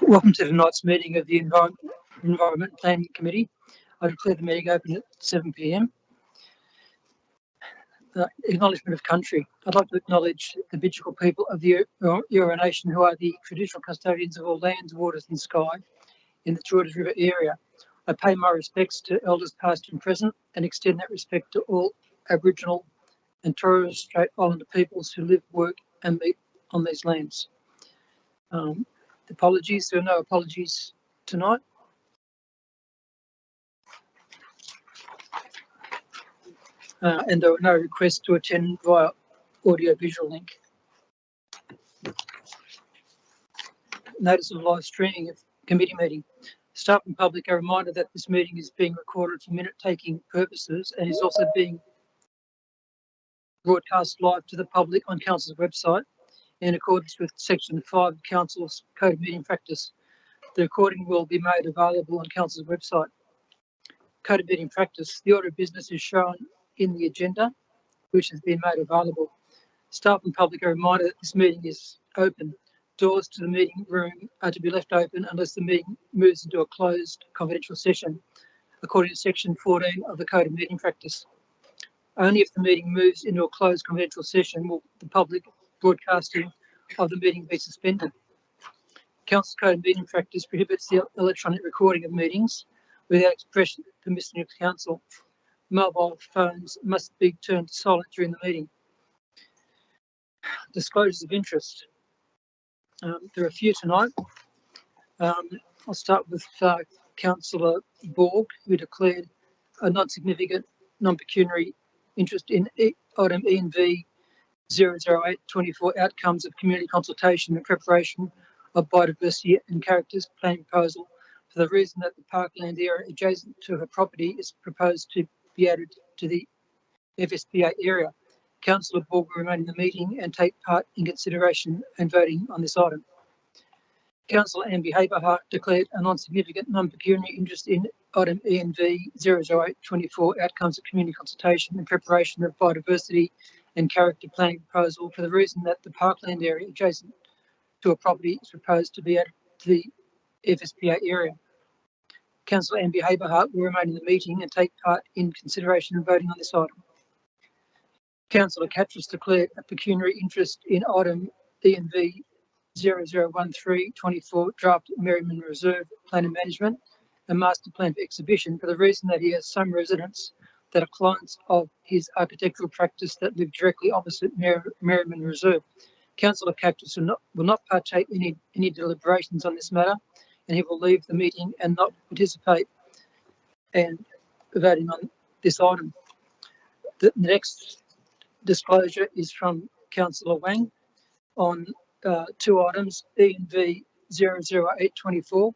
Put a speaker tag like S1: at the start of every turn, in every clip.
S1: Welcome to tonight's meeting of the Environment Planning Committee. I declare the meeting open at 7 p.m. Acknowledgement of country. I'd like to acknowledge the Bidjigal people of the Eora Nation, who are the traditional custodians of all lands, waters and sky in the Georges River area. I pay my respects to elders past and present and extend that respect to all Aboriginal and Torres Strait Islander peoples who live, work and meet on these lands. Apologies, there are no apologies tonight. And there were no requests to attend via audio-visual link. Notice of live streaming of committee meeting. Staff and public are reminded that this meeting is being recorded for minute-taking purposes and is also being broadcast live to the public on Council's website in accordance with Section 5 of Council's Code of Meeting Practice. The recording will be made available on Council's website. Code of Meeting Practice. The order of business is shown in the agenda, which has been made available. Staff and public are reminded that this meeting is open. Doors to the meeting room are to be left open unless the meeting moves into a closed confidential session, according to Section 14 of the Code of Meeting Practice. Only if the meeting moves into a closed confidential session will the public broadcasting of the meeting be suspended. Council's Code of Meeting Practice prohibits the electronic recording of meetings without express permission of Council. Mobile phones must be turned silent during the meeting. Disclosures of interest. There are a few tonight. I'll start with Councillor Borg, who declared a non-significant non-pecuniary interest in item ENV 00824 outcomes of community consultation and preparation of biodiversity and characters planning proposal for the reason that the parkland area adjacent to her property is proposed to be added to the FSPA area. Councillor Borg will remain in the meeting and take part in consideration and voting on this item. Councillor Ambi Haberhart declared a non-significant non-pecuniary interest in item ENV 00824 outcomes of community consultation and preparation of biodiversity and character planning proposal for the reason that the parkland area adjacent to a property is proposed to be added to the FSPA area. Councillor Ambi Haberhart will remain in the meeting and take part in consideration and voting on this item. Councillor Catras declared a pecuniary interest in item ENV 001324 draft Merriman Reserve Plan and Management and Master Plan for Exhibition for the reason that he has some residents that are clients of his architectural practice that live directly opposite Merriman Reserve. Councillor Catras will not partake in any deliberations on this matter, and he will leave the meeting and not participate and voting on this item. The next disclosure is from Councillor Wang on two items, ENV 00824,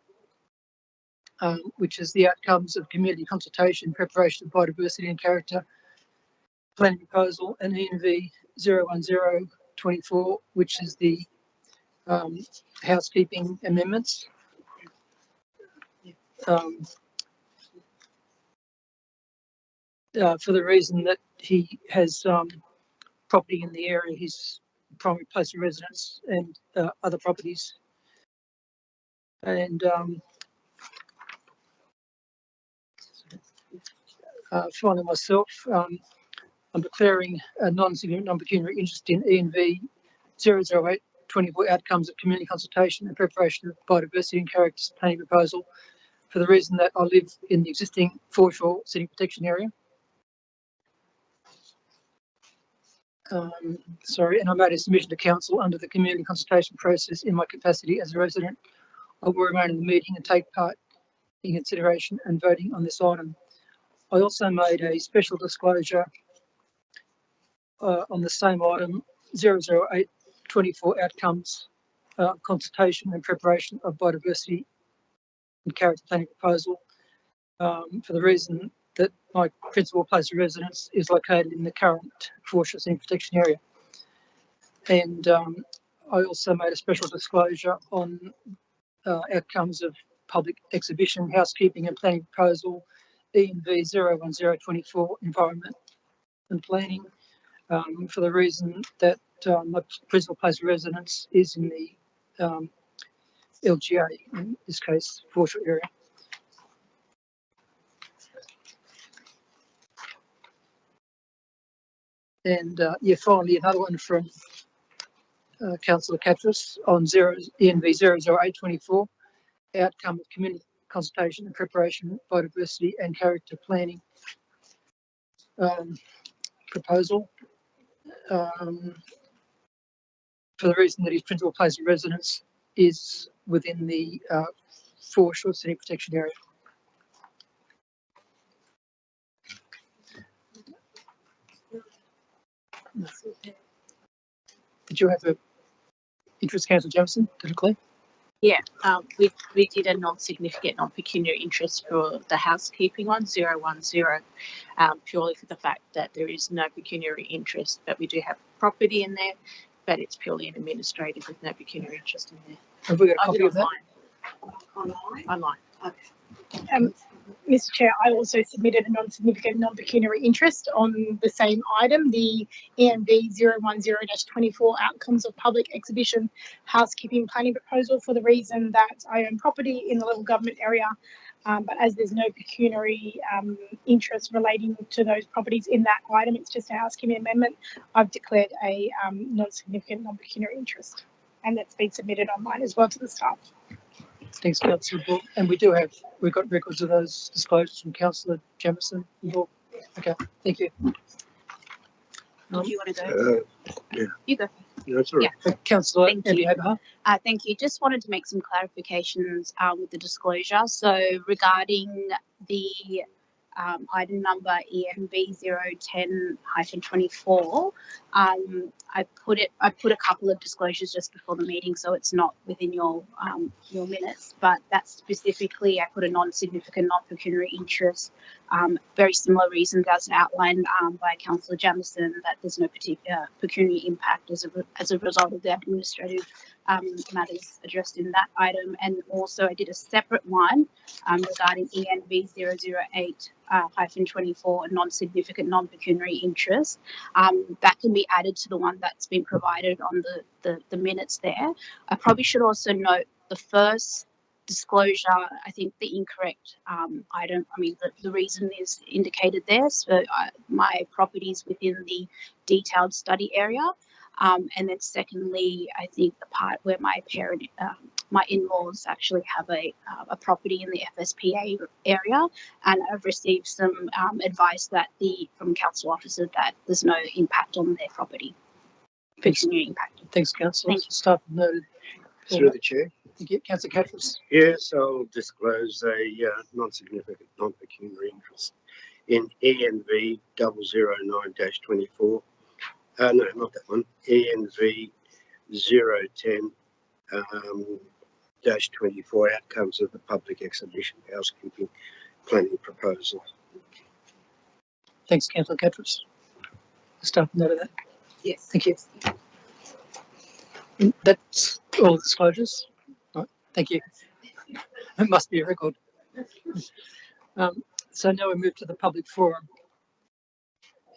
S1: which is the outcomes of community consultation, preparation of biodiversity and character planning proposal, and ENV 01024, which is the housekeeping amendments. For the reason that he has property in the area, his primary place of residence and other properties. And finally myself, I'm declaring a non-significant non-pecuniary interest in ENV 00824 outcomes of community consultation and preparation of biodiversity and character planning proposal for the reason that I live in the existing foreshore scenic protection area. And I made a submission to Council under the community consultation process in my capacity as a resident. I will remain in the meeting and take part in consideration and voting on this item. I also made a special disclosure on the same item, 00824 outcomes consultation and preparation of biodiversity and character planning proposal for the reason that my principal place of residence is located in the current foreshore scenic protection area. And I also made a special disclosure on outcomes of public exhibition, housekeeping and planning proposal, ENV 01024 environment and planning for the reason that my principal place of residence is in the LGA, in this case, foreshore area. And finally, another one from Councillor Katras on ENV 00824, outcome of community consultation and preparation, biodiversity and character planning proposal. For the reason that his principal place of residence is within the foreshore scenic protection area. Did you have an interest, Councillor Jamieson, to declare?
S2: Yeah, we did a non-significant, non-pecuniary interest for the housekeeping one, 010, purely for the fact that there is no pecuniary interest, but we do have property in there, but it's purely an administrative with no pecuniary interest in there.
S1: Have we got a copy of that?
S2: Online.
S3: Okay. Mr. Chair, I also submitted a non-significant, non-pecuniary interest on the same item, the ENV 010-24 outcomes of public exhibition housekeeping planning proposal, for the reason that I own property in the local government area, but as there's no pecuniary interest relating to those properties in that item, it's just a housekeeping amendment. I've declared a non-significant, non-pecuniary interest, and that's been submitted online as well to the staff.
S1: Thanks, Councillor Bull. And we've got records of those disclosures from Councillor Jamieson. Okay, thank you.
S2: Do you want to go?
S4: Yeah.
S2: You go.
S4: No, that's all right.
S2: Yeah.
S1: Councillor
S2: Thank
S1: Andy
S2: you.
S1: Abraham.
S2: Thank you. Just wanted to make some clarifications with the disclosure. So regarding the item number ENV 010-24, I put a couple of disclosures just before the meeting, so it's not within your minutes. But that's specifically, I put a non-significant, non-pecuniary interest. Very similar reasons as outlined by Councillor Jamieson, that there's no particular pecuniary impact as a result of the administrative matters addressed in that item. And also I did a separate one regarding ENV 008-24, a non-significant, non-pecuniary interest. That can be added to the one that's been provided on the minutes there. I probably should also note the first disclosure, I think the incorrect item, the reason is indicated there. So my property is within the detailed study area. And then secondly, I think the part where my in-laws actually have a property in the FSPA area, and I've received some advice from council officer that there's no impact on their property. Pecuniary impact.
S1: Thanks, Councillor.
S2: Thank you.
S1: Staff noted.
S4: Through the chair.
S1: Thank you. Councillor Katras.
S4: Yes, I'll disclose a non-significant, non-pecuniary interest in ENV 009-24. No, not that one. ENV 010-24, outcomes of the public exhibition housekeeping planning proposal.
S1: Thanks, Councillor Katras. Staff noted that.
S2: Yes.
S1: Thank you. That's all the disclosures. Right. Thank you. It must be a record. So now we move to the public forum.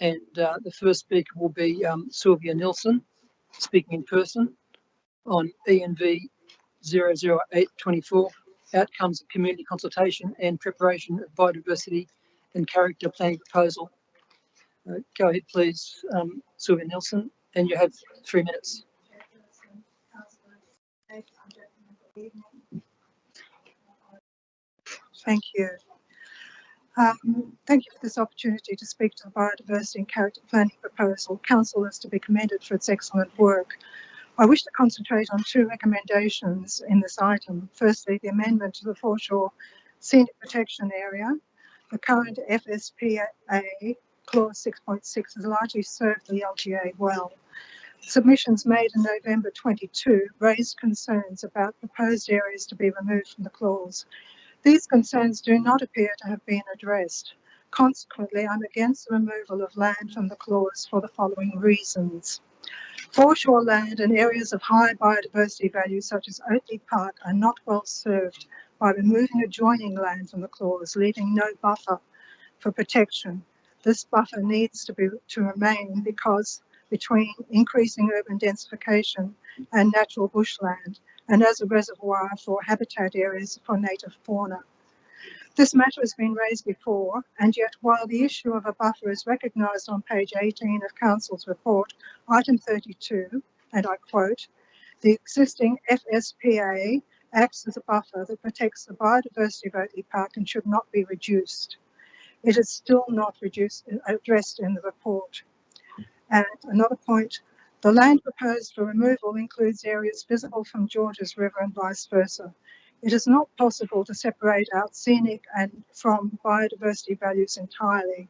S1: And the first speaker will be Sylvia Nilsson, speaking in person on ENV 008-24, outcomes of community consultation and preparation of biodiversity and character planning proposal. Go ahead, please, Sylvia Nilsson, and you have 3 minutes.
S5: Thank you. Thank you for this opportunity to speak to the biodiversity and character planning proposal. Council is to be commended for its excellent work. I wish to concentrate on 2 recommendations in this item. Firstly, the amendment to the foreshore scenic protection area. The current FSPA clause 6.6 has largely served the LGA well. Submissions made in November 22 raised concerns about proposed areas to be removed from the clause. These concerns do not appear to have been addressed. Consequently, I'm against the removal of land from the clause for the following reasons. Foreshore land and areas of high biodiversity value such as Oatley Park are not well served by removing adjoining land from the clause, leaving no buffer for protection. This buffer needs to remain because between increasing urban densification and natural bushland, and as a reservoir for habitat areas for native fauna. This matter has been raised before, and yet while the issue of a buffer is recognised on page 18 of Council's report, item 32, and I quote, "The existing FSPA acts as a buffer that protects the biodiversity of Oakley Park and should not be reduced." It is still not addressed in the report. And another point, the land proposed for removal includes areas visible from Georges River and vice versa. It is not possible to separate out scenic and from biodiversity values entirely,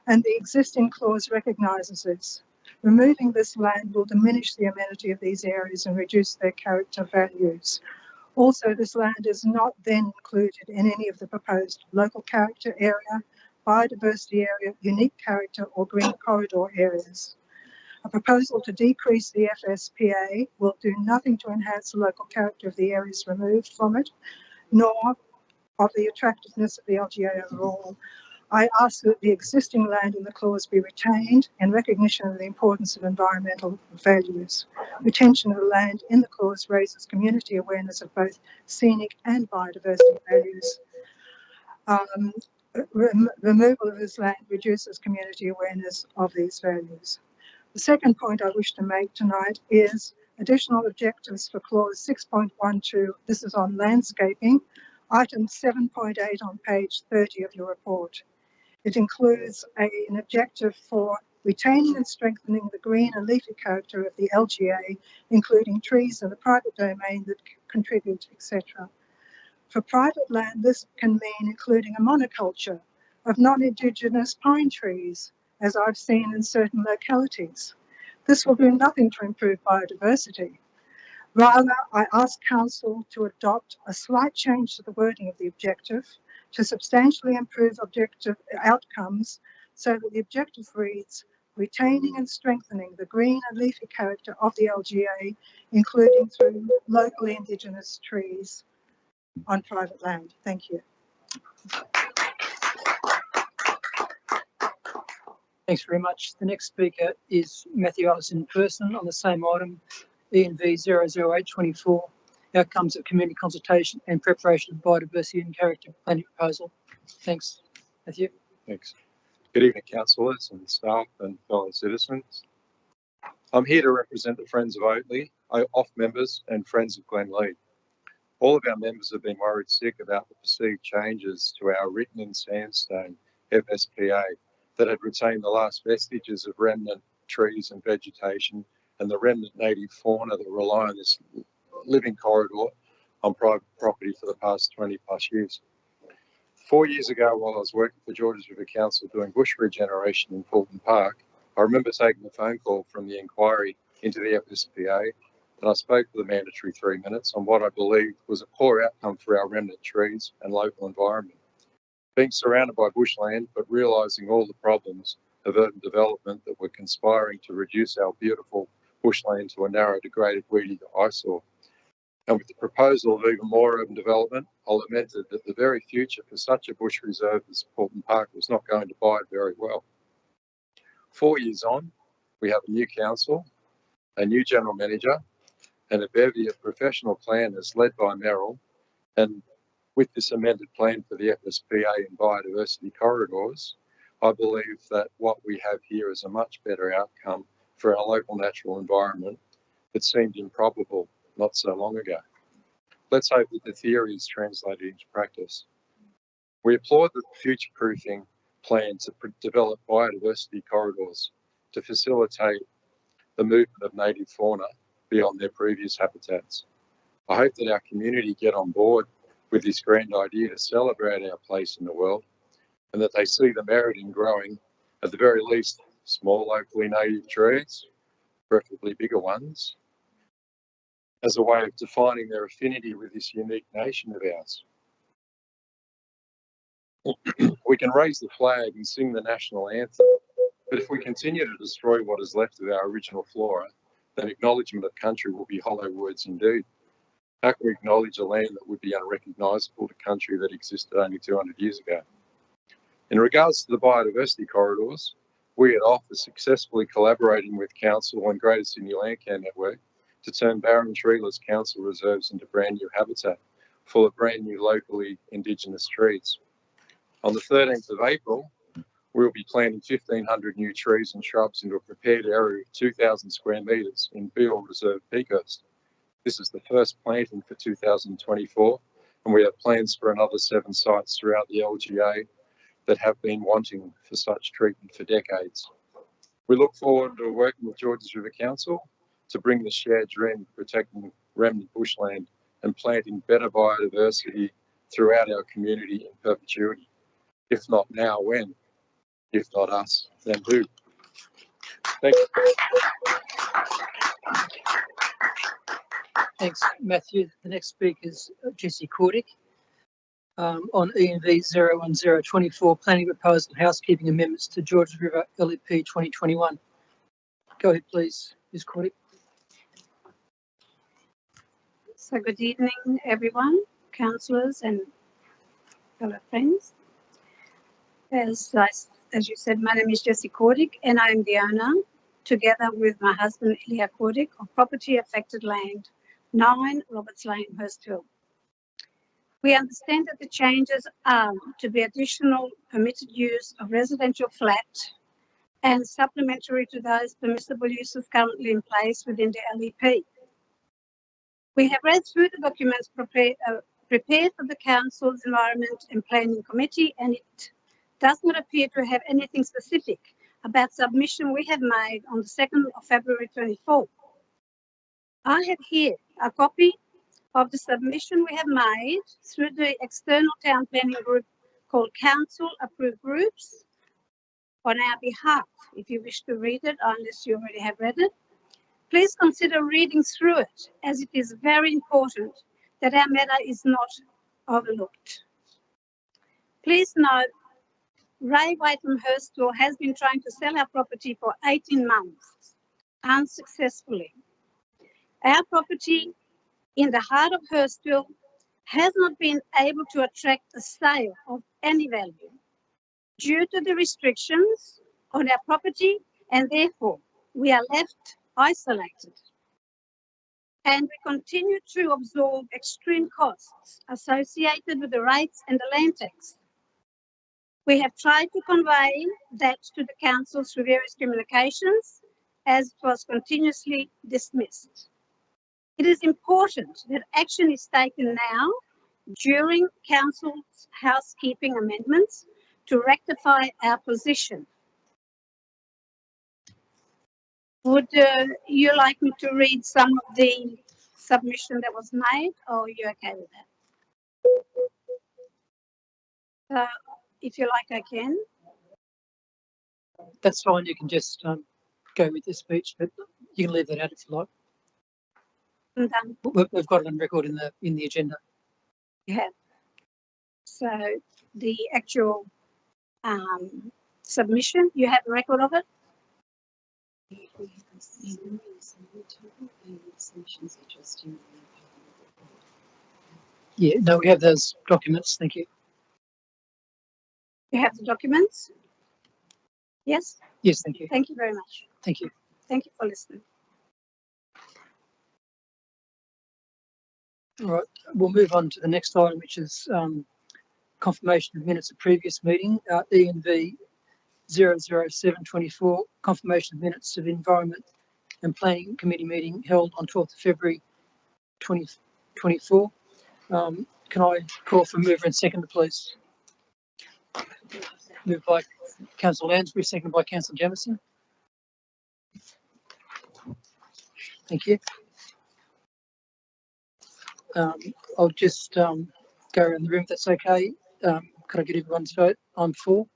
S5: and the existing clause recognises this. Removing this land will diminish the amenity of these areas and reduce their character values. Also, this land is not then included in any of the proposed local character area, biodiversity area, unique character or green corridor areas. A proposal to decrease the FSPA will do nothing to enhance the local character of the areas removed from it, nor of the attractiveness of the LGA overall. I ask that the existing land in the clause be retained in recognition of the importance of environmental values. Retention of the land in the clause raises community awareness of both scenic and biodiversity values. Removal of this land reduces community awareness of these values. The second point I wish to make tonight is additional objectives for clause 6.12. This is on landscaping, item 7.8 on page 30 of your report. It includes an objective for retaining and strengthening the green and leafy character of the LGA, including trees in the private domain that contribute, etc. For private land, this can mean including a monoculture of non-Indigenous pine trees, as I've seen in certain localities. This will do nothing to improve biodiversity. Rather, I ask Council to adopt a slight change to the wording of the objective to substantially improve objective outcomes so that the objective reads, retaining and strengthening the green and leafy character of the LGA, including through locally Indigenous trees on private land. Thank you.
S1: Thanks very much. The next speaker is Matthew Allison in person on the same item, ENV 00824, outcomes of community consultation and preparation of biodiversity and character planning proposal. Thanks, Matthew.
S6: Thanks. Good evening, councillors and staff and fellow citizens. I'm here to represent the Friends of Oakley, OFF members and Friends of Glenlead. All of our members have been worried sick about the perceived changes to our written in sandstone FSPA that had retained the last vestiges of remnant trees and vegetation and the remnant native fauna that rely on this living corridor on private property for the past 20 plus years. 4 years ago, while I was working for Georges River Council doing bush regeneration in Fulton Park, I remember taking a phone call from the inquiry into the FSPA, and I spoke for the mandatory 3 minutes on what I believed was a poor outcome for our remnant trees and local environment. Being surrounded by bushland, but realising all the problems of urban development that were conspiring to reduce our beautiful bushland to a narrow, degraded, weedy eyesore. And with the proposal of even more urban development, I lamented that the very future for such a bush reserve as Fulton Park was not going to bide very well. 4 years on, we have a new council, a new general manager, and a bevy of professional planners led by Merrill. And with this amended plan for the FSPA and biodiversity corridors, I believe that what we have here is a much better outcome for our local natural environment that seemed improbable not so long ago. Let's hope that the theory is translated into practice. We applaud the future-proofing plan to develop biodiversity corridors to facilitate the movement of native fauna beyond their previous habitats. I hope that our community get on board with this grand idea to celebrate our place in the world, and that they see the merit in growing, at the very least, small locally native trees, preferably bigger ones, as a way of defining their affinity with this unique nation of ours. We can raise the flag and sing the national anthem, but if we continue to destroy what is left of our original flora, then acknowledgement of country will be hollow words indeed. How can we acknowledge a land that would be unrecognisable to country that existed only 200 years ago? In regards to the biodiversity corridors, we at OFF are successfully collaborating with Council and Greater Sydney Landcare Network to turn barren treeless council reserves into brand new habitat full of brand new locally Indigenous trees. On the 13th of April, we'll be planting 1,500 new trees and shrubs into a prepared area of 2,000 square metres in Beale Reserve, Peakhurst. This is the first planting for 2024, and we have plans for another 7 sites throughout the LGA that have been wanting for such treatment for decades. We look forward to working with Georges River Council to bring the shared dream of protecting remnant bushland and planting better biodiversity throughout our community in perpetuity. If not now, when? If not us, then who? Thank you.
S1: Thanks, Matthew. The next speaker is Jessie Cordick on ENV 01024, planning proposal housekeeping amendments to Georges River LEP 2021. Go ahead, please, Ms. Cordick.
S7: So good evening, everyone, councillors and fellow friends. As you said, my name is Jessie Cordick and I am the owner, together with my husband Elia Cordick, of property affected land 9 Roberts Lane, Hurstville. We understand that the changes are to be additional permitted use of residential flat and supplementary to those permissible uses currently in place within the LEP. We have read through the documents prepared for the Council's Environment and Planning Committee, and it does not appear to have anything specific about submission we have made on the 2nd of February 24. I have here a copy of the submission we have made through the external town planning group called Council Approved Groups on our behalf. If you wish to read it, unless you already have read it, please consider reading through it, as it is very important that our matter is not overlooked. Please note, Ray White from Hurstville has been trying to sell our property for 18 months, unsuccessfully. Our property in the heart of Hurstville has not been able to attract a sale of any value due to the restrictions on our property, and therefore we are left isolated. And we continue to absorb extreme costs associated with the rates and the land tax. We have tried to convey that to the council through various communications, as it was continuously dismissed. It is important that action is taken now during council's housekeeping amendments to rectify our position. Would you like me to read some of the submission that was made, or are you okay with that? If you like, I can.
S1: That's fine. You can just go with the speech, but you can leave that out if you like.
S7: I'm done.
S1: We've got it on record in the agenda.
S7: You have. So the actual submission, you have a record of it?
S1: Yeah, no, we have those documents. Thank you.
S7: You have the documents? Yes?
S1: Yes, thank you.
S7: Thank you very much.
S1: Thank you.
S7: Thank you for listening.
S1: All right, we'll move on to the next item, which is confirmation of minutes of previous meeting, ENV 00724, confirmation of minutes of Environment and Planning Committee meeting held on 12th of February 2024. Can I call for mover and seconder, please? Moved by Councillor Lansbury, seconded by Councillor Jamieson. Thank you. I'll just go around the room if that's okay. Could I get everyone's vote? I'm for.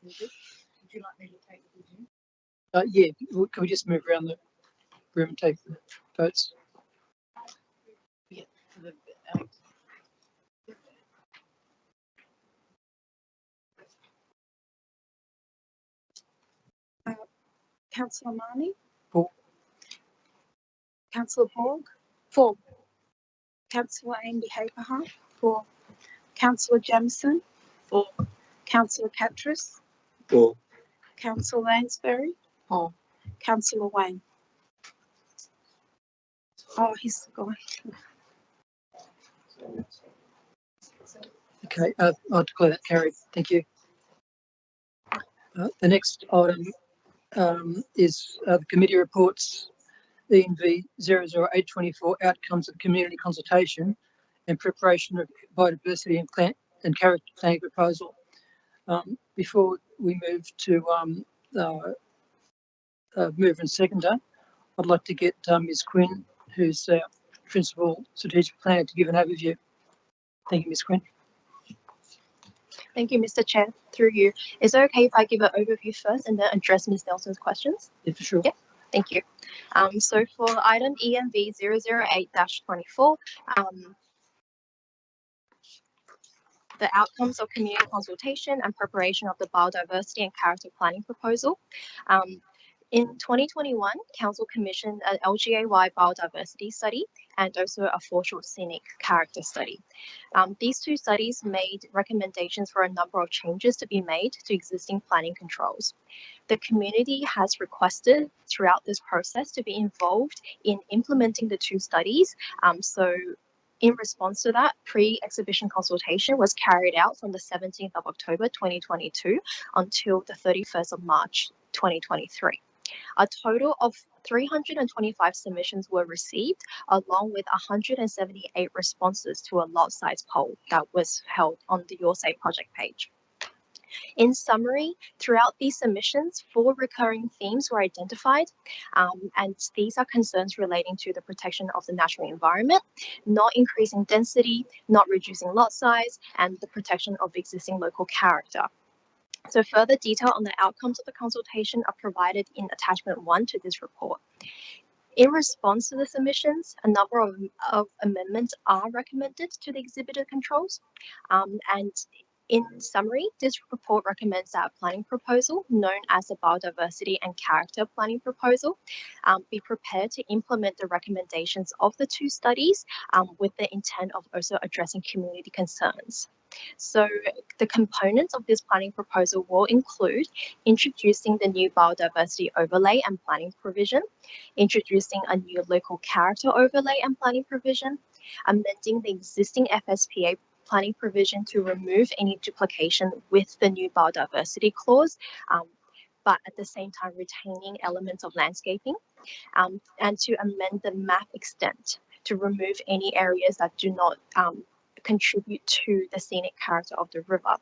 S8: Would you like me to take the
S1: Yeah, can we just move around the room and take the votes?
S8: Yeah, for the Councillor Marnie?
S1: For.
S8: Councillor Borg? For. Councillor Amy Haberhart? For. Councillor Jamieson? For. Councillor Catrus?
S4: For.
S8: Councillor Lansbury?
S1: For.
S2: Councillor Wang. Oh, he's gone.
S1: Okay, I'll declare that carried. Thank you. The next item is the committee reports ENV 00824 outcomes of community consultation and preparation of biodiversity and character planning proposal. Before we move to mover and seconder, I'd like to get Ms. Quinn, who's our Principal Strategic Planner, to give an overview. Thank you, Ms. Quinn.
S9: Thank you, Mr. Chair. Through you. Is it okay if I give an overview first and then address Ms. Nelson's questions?
S1: Yeah, for sure.
S9: Yeah. Thank you. So for item ENV 008-24, the outcomes of community consultation and preparation of the biodiversity and character planning proposal. In 2021, Council commissioned an LGAY biodiversity study and also a foreshore scenic character study. These two studies made recommendations for a number of changes to be made to existing planning controls. The community has requested throughout this process to be involved in implementing the two studies. So in response to that, pre-exhibition consultation was carried out from the 17th of October 2022 until the 31st of March 2023. A total of 325 submissions were received, along with 178 responses to a lot size poll that was held on the Your Say project page. In summary, throughout these submissions, 4 recurring themes were identified, and these are concerns relating to the protection of the natural environment, not increasing density, not reducing lot size, and the protection of existing local character. So further detail on the outcomes of the consultation are provided in attachment 1 to this report. In response to the submissions, a number of amendments are recommended to the exhibited controls, and in summary, this report recommends that a planning proposal, known as the Biodiversity and Character Planning Proposal, be prepared to implement the recommendations of the two studies with the intent of also addressing community concerns. So the components of this planning proposal will include introducing the new biodiversity overlay and planning provision, introducing a new local character overlay and planning provision, amending the existing FSPA planning provision to remove any duplication with the new biodiversity clause, but at the same time retaining elements of landscaping, and to amend the map extent to remove any areas that do not contribute to the scenic character of the river.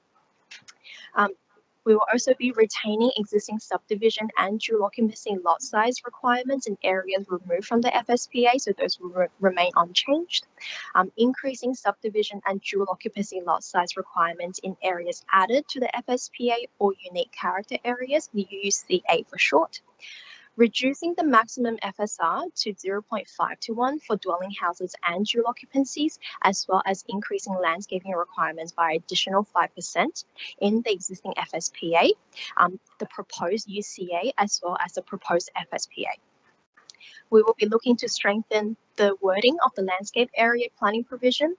S9: We will also be retaining existing subdivision and dual occupancy lot size requirements in areas removed from the FSPA, so those will remain unchanged. Increasing subdivision and dual occupancy lot size requirements in areas added to the FSPA or unique character areas, the UCA for short. Reducing the maximum FSR to 0.5 to 1 for dwelling houses and dual occupancies, as well as increasing landscaping requirements by additional 5% in the existing FSPA, the proposed UCA, as well as the proposed FSPA. We will be looking to strengthen the wording of the landscape area planning provision,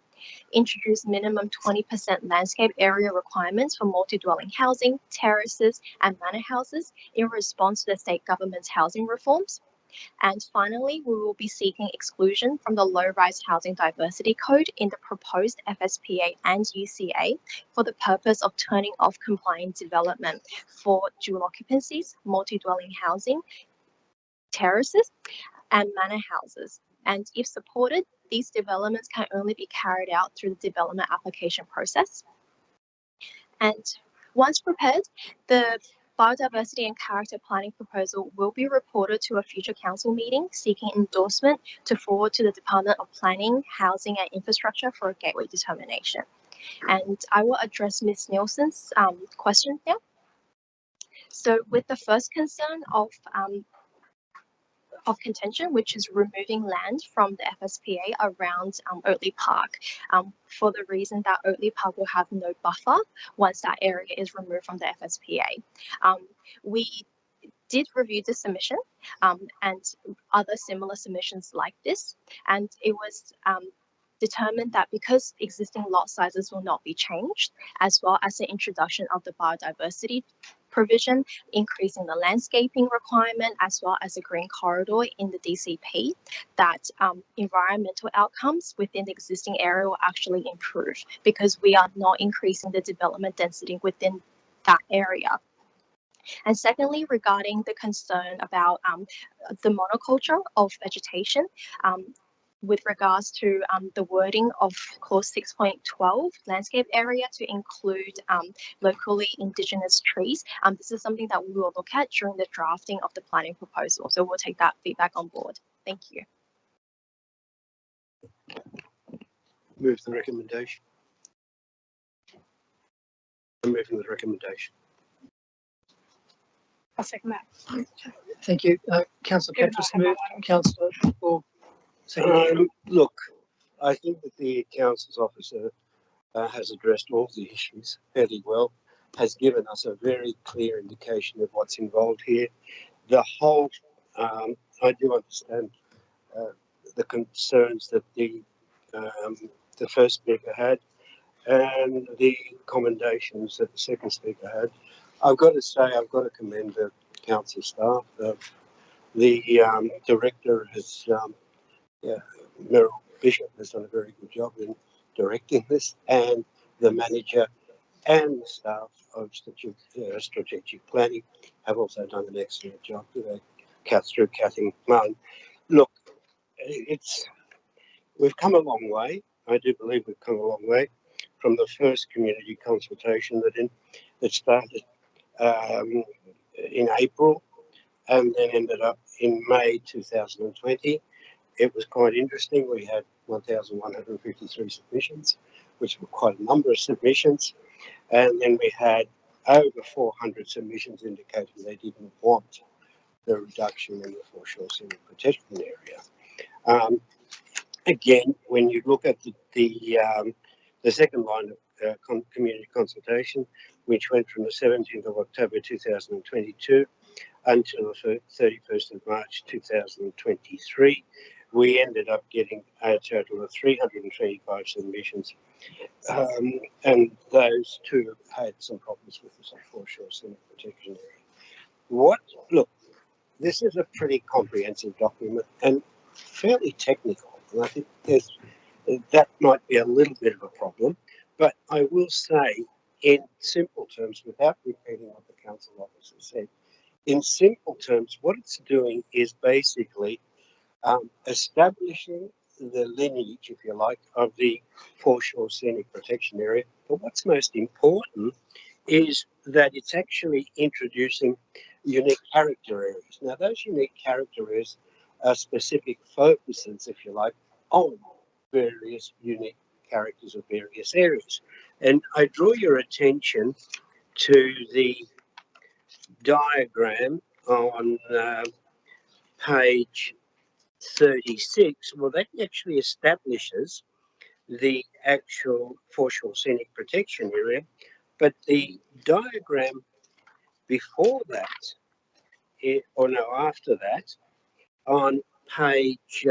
S9: introduce minimum 20% landscape area requirements for multi-dwelling housing, terraces, and manor houses in response to the state government's housing reforms. And finally, we will be seeking exclusion from the low-rise housing diversity code in the proposed FSPA and UCA for the purpose of turning off compliant development for dual occupancies, multi-dwelling housing, terraces, and manor houses. And if supported, these developments can only be carried out through the development application process. And once prepared, the biodiversity and character planning proposal will be reported to a future council meeting seeking endorsement to forward to the Department of Planning, Housing and Infrastructure for a gateway determination. And I will address Ms. Nielsen's question now. So with the first concern of contention, which is removing land from the FSPA around Oatley Park, for the reason that Oatley Park will have no buffer once that area is removed from the FSPA. We did review the submission and other similar submissions like this, and it was determined that because existing lot sizes will not be changed, as well as the introduction of the biodiversity provision, increasing the landscaping requirement, as well as a green corridor in the DCP, that environmental outcomes within the existing area will actually improve because we are not increasing the development density within that area. And secondly, regarding the concern about the monoculture of vegetation, with regards to the wording of clause 6.12 landscape area to include locally indigenous trees. This is something that we will look at during the drafting of the planning proposal. So we'll take that feedback on board. Thank you.
S4: Move the recommendation. I'm moving the recommendation.
S3: I'll second that.
S1: Thank you. Councillor
S3: Good
S1: Petrus
S3: night,
S1: moved.
S3: everyone.
S1: Councillor Borg seconded.
S4: Look, I think that the council's officer has addressed all the issues fairly well, has given us a very clear indication of what's involved here. The whole, I do understand the concerns that the first speaker had and the commendations that the second speaker had. I've got to say, I've got to commend the council staff. The director has, Meryl Bishop has done a very good job in directing this, and the manager and the staff of strategic planning have also done an excellent job through Catherine Mullen. Look, we've come a long way. I do believe we've come a long way from the first community consultation that started in April and then ended up in May 2020. It was quite interesting. We had 1,153 submissions, which were quite a number of submissions. And then we had over 400 submissions indicating they didn't want the reduction in the foreshore scenic protection area. Again, when you look at the second line of community consultation, which went from the 17th of October 2022 until the 31st of March 2023, we ended up getting a total of 325 submissions, and those two had some problems with the foreshore scenic protection area. Look, this is a pretty comprehensive document and fairly technical, and I think that might be a little bit of a problem, but I will say in simple terms, without repeating what the council officer said, in simple terms, what it's doing is basically establishing the lineage, if you like, of the foreshore scenic protection area. But what's most important is that it's actually introducing unique character areas. Now, those unique character areas are specific focuses, if you like, on various unique characters of various areas. And I draw your attention to the diagram on page 36. Well, that actually establishes the actual foreshore scenic protection area, but the diagram before that, after that, on page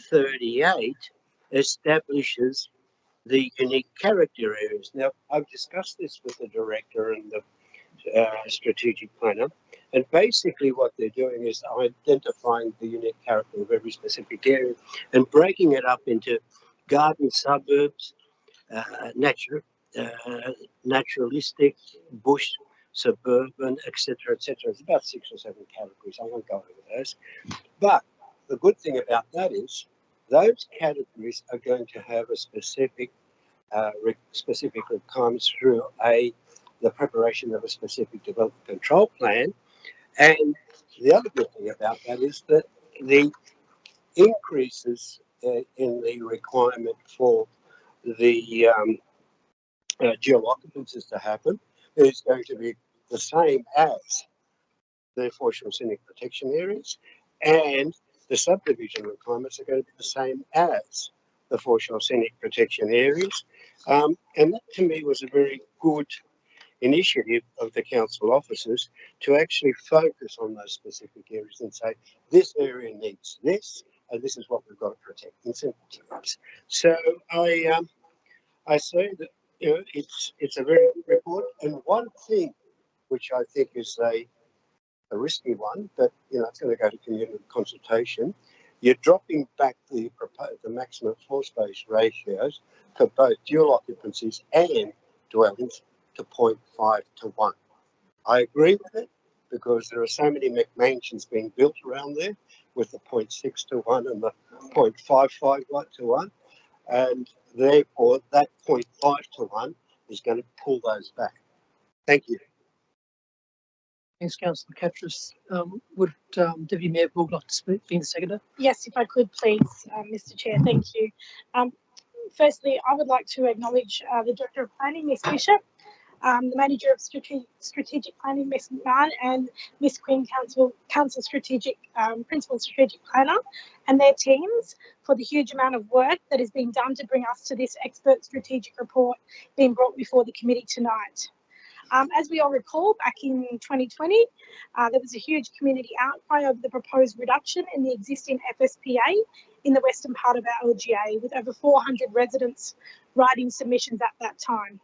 S4: 38, establishes the unique character areas. Now, I've discussed this with the director and the strategic planner, and basically what they're doing is identifying the unique character of every specific area and breaking it up into garden suburbs, naturalistic, bush, suburban, etc., etc. It's about 6 or 7 categories. I won't go over those. But the good thing about that is those categories are going to have a specific requirements through the preparation of a specific development control plan. And the other good thing about that is that the increases in the requirement for the geooccupancies to happen is going to be the same as the foreshore scenic protection areas, and the subdivision requirements are going to be the same as the foreshore scenic protection areas. And that to me was a very good initiative of the council officers to actually focus on those specific areas and say, this area needs this, and this is what we've got to protect in simple terms. So I say that it's a very good report, and one thing which I think is a risky one, but it's going to go to community consultation. You're dropping back the maximum floor space ratios for both dual occupancies and dwellings to 0.5 to 1. I agree with it because there are so many McMansions being built around there with the 0.6 to 1 and the 0.55 to 1, and therefore that 0.5 to 1 is going to pull those back. Thank you.
S1: Thanks, Councillor Catras. Would Deputy Mayor Borg like to speak, being the seconder?
S3: Yes, if I could please, Mr Chair, thank you. Firstly, I would like to acknowledge the Director of Planning, Ms Bishop, the Manager of Strategic Planning, Ms McMahon, and Ms Quinn, Council Strategic, Principal Strategic Planner, and their teams for the huge amount of work that is being done to bring us to this expert strategic report being brought before the committee tonight. As we all recall, back in 2020, there was a huge community outcry over the proposed reduction in the existing FSPA in the western part of our LGA, with over 400 residents writing submissions at that time.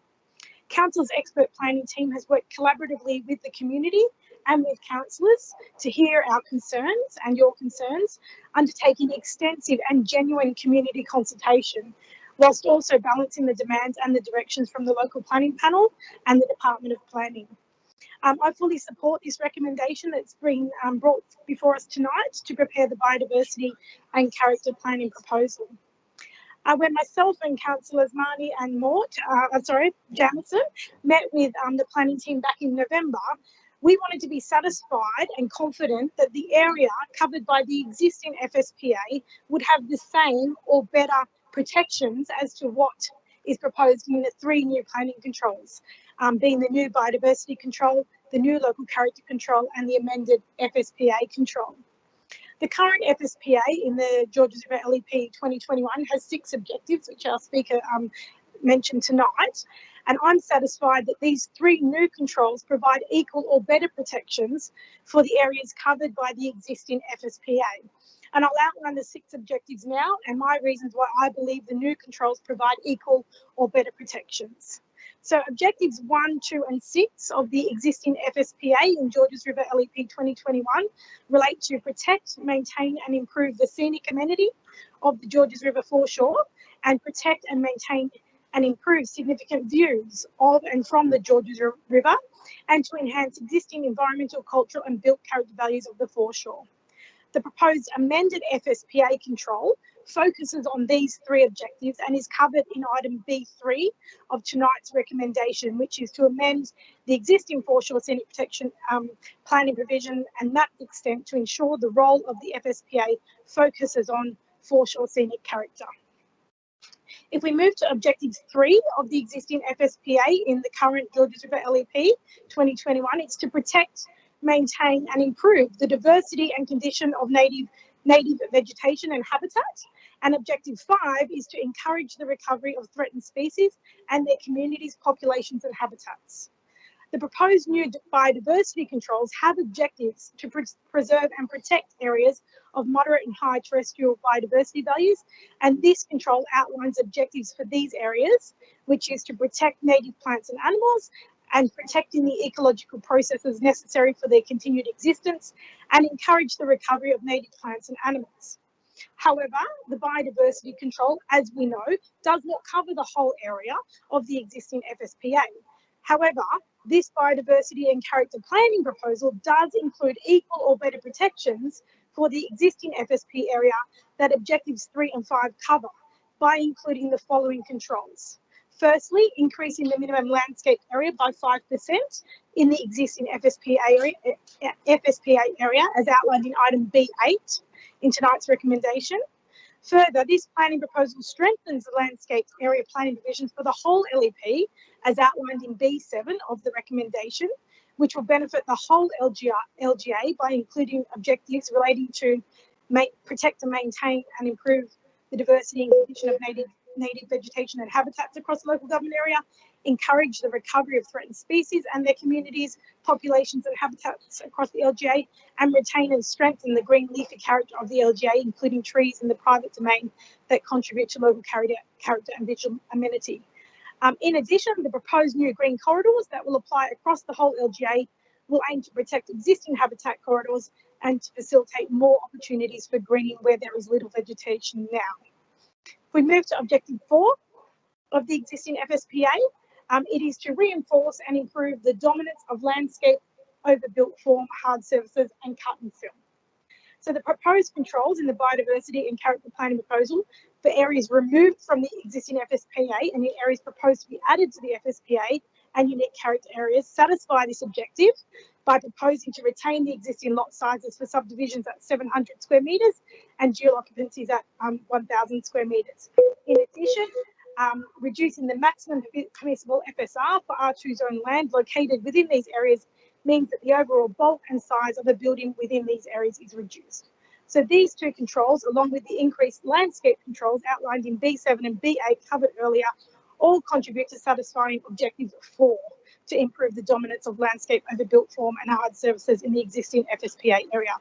S3: Council's expert planning team has worked collaboratively with the community and with councillors to hear our concerns and your concerns, undertaking extensive and genuine community consultation, whilst also balancing the demands and the directions from the local planning panel and the Department of Planning. I fully support this recommendation that's been brought before us tonight to prepare the biodiversity and character planning proposal. When myself and Councillors Marnie and Jamison met with the planning team back in November, we wanted to be satisfied and confident that the area covered by the existing FSPA would have the same or better protections as to what is proposed in the 3 new planning controls, being the new biodiversity control, the new local character control, and the amended FSPA control. The current FSPA in the Georges River LEP 2021 has 6 objectives, which our speaker mentioned tonight, and I'm satisfied that these 3 new controls provide equal or better protections for the areas covered by the existing FSPA. And I'll outline the 6 objectives now and my reasons why I believe the new controls provide equal or better protections. So objectives 1, 2 and 6 of the existing FSPA in Georges River LEP 2021 relate to protect, maintain and improve the scenic amenity of the Georges River foreshore, and protect and maintain and improve significant views of and from the Georges River, and to enhance existing environmental, cultural and built character values of the foreshore. The proposed amended FSPA control focuses on these 3 objectives and is covered in item B3 of tonight's recommendation, which is to amend the existing foreshore scenic protection planning provision and that extent to ensure the role of the FSPA focuses on foreshore scenic character. If we move to objective 3 of the existing FSPA in the current Georges River LEP 2021, it's to protect, maintain and improve the diversity and condition of native vegetation and habitat. And objective 5 is to encourage the recovery of threatened species and their communities, populations and habitats. The proposed new biodiversity controls have objectives to preserve and protect areas of moderate and high terrestrial biodiversity values, and this control outlines objectives for these areas, which is to protect native plants and animals and protecting the ecological processes necessary for their continued existence and encourage the recovery of native plants and animals. However, the biodiversity control, as we know, does not cover the whole area of the existing FSPA. However, this biodiversity and character planning proposal does include equal or better protections for the existing FSP area that objectives 3 and 5 cover by including the following controls. Firstly, increasing the minimum landscape area by 5% in the existing FSPA area as outlined in item B8 in tonight's recommendation. Further, this planning proposal strengthens the landscape area planning provisions for the whole LEP as outlined in B7 of the recommendation, which will benefit the whole LGA by including objectives relating to protect and maintain and improve the diversity and condition of native vegetation and habitats across the local government area, encourage the recovery of threatened species and their communities, populations and habitats across the LGA, and retain and strengthen the green leafy character of the LGA, including trees in the private domain that contribute to local character and visual amenity. In addition, the proposed new green corridors that will apply across the whole LGA will aim to protect existing habitat corridors and to facilitate more opportunities for greening where there is little vegetation now. If we move to objective 4 of the existing FSPA, it is to reinforce and improve the dominance of landscape over built form, hard surfaces and cut and fill. So the proposed controls in the biodiversity and character planning proposal for areas removed from the existing FSPA and the areas proposed to be added to the FSPA and unique character areas satisfy this objective by proposing to retain the existing lot sizes for subdivisions at 700 square metres and dual occupancies at 1,000 square metres. In addition, reducing the maximum permissible FSR for R2 zone land located within these areas means that the overall bulk and size of a building within these areas is reduced. So these two controls, along with the increased landscape controls outlined in B7 and B8 covered earlier, all contribute to satisfying objective 4 to improve the dominance of landscape over built form and hard surfaces in the existing FSPA area.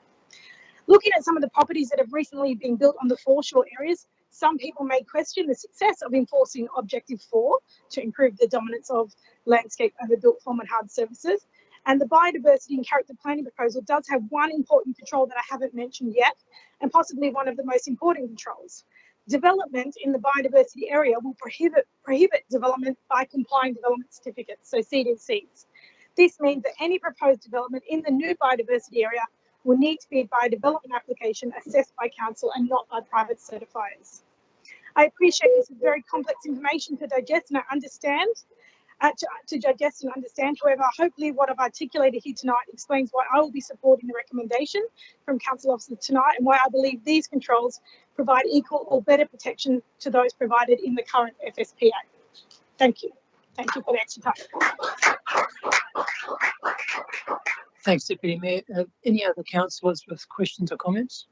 S3: Looking at some of the properties that have recently been built on the foreshore areas, some people may question the success of enforcing objective 4 to improve the dominance of landscape over built form and hard surfaces. And the biodiversity and character planning proposal does have one important control that I haven't mentioned yet, and possibly one of the most important controls. Development in the biodiversity area will prohibit development by complying development certificates, so CDCs. This means that any proposed development in the new biodiversity area will need to be a biodevelopment application assessed by council and not by private certifiers. I appreciate this is very complex information to digest and I understand. To digest and understand. However, hopefully what I've articulated here tonight explains why I will be supporting the recommendation from council officers tonight and why I believe these controls provide equal or better protection to those provided in the current FSPA. Thank you. Thank you for the extra time.
S1: Thanks, Deputy Mayor. Any other councillors with questions or comments?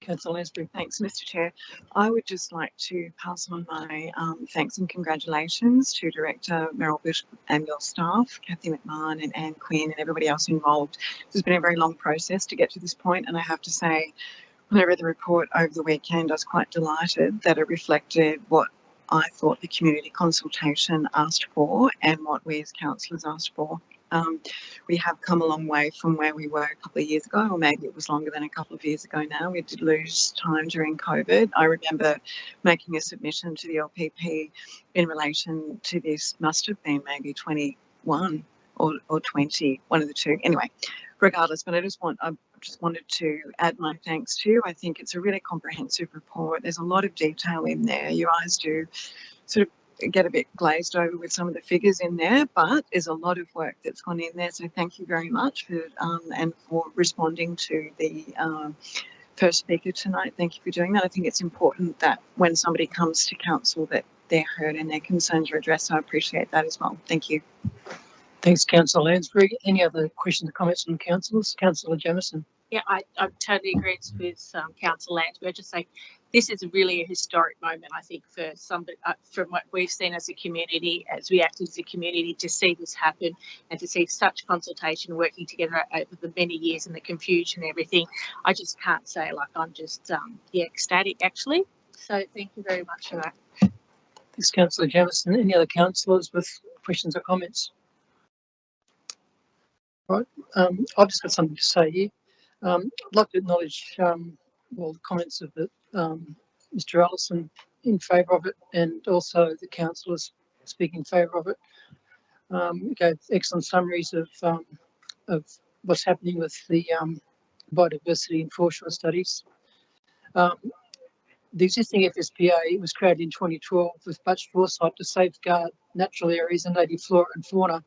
S1: Councillor Lansbury.
S10: Thanks, Mr. Chair. I would just like to pass on my thanks and congratulations to Director Meryl Bishop and your staff, Kathy McMahon and Anne Quinn and everybody else involved. This has been a very long process to get to this point, and I have to say, when I read the report over the weekend, I was quite delighted that it reflected what I thought the community consultation asked for and what we as councillors asked for. We have come a long way from where we were a couple of years ago, or maybe it was longer than a couple of years ago now. We did lose time during COVID. I remember making a submission to the LPP in relation to this, must have been maybe 21 or 20, one of the two. Anyway, regardless, but I just wanted to add my thanks to you. I think it's a really comprehensive report. There's a lot of detail in there. Your eyes do sort of get a bit glazed over with some of the figures in there, but there's a lot of work that's gone in there. So thank you very much for and for responding to the first speaker tonight. Thank you for doing that. I think it's important that when somebody comes to council that they're heard and their concerns are addressed. So I appreciate that as well. Thank you.
S1: Thanks, Councillor Lansbury. Any other questions or comments from councillors? Councillor Jamieson.
S8: Yeah, I totally agree with Councillor Lansbury. I just say this is really a historic moment, I think, for somebody from what we've seen as a community, as we act as a community, to see this happen and to see such consultation working together over the many years and the confusion and everything. I just can't say, like, I'm just ecstatic actually. So thank you very much for that.
S1: Thanks, Councillor Jamieson. Any other councillors with questions or comments? Right, I've just got something to say here. I'd like to acknowledge well, the comments of Mr. Ellison in favour of it, and also the councillors speaking in favour of it. We gave excellent summaries of what's happening with the biodiversity and foreshore studies. The existing FSPA was created in 2012 with much foresight to safeguard natural areas and native flora and fauna,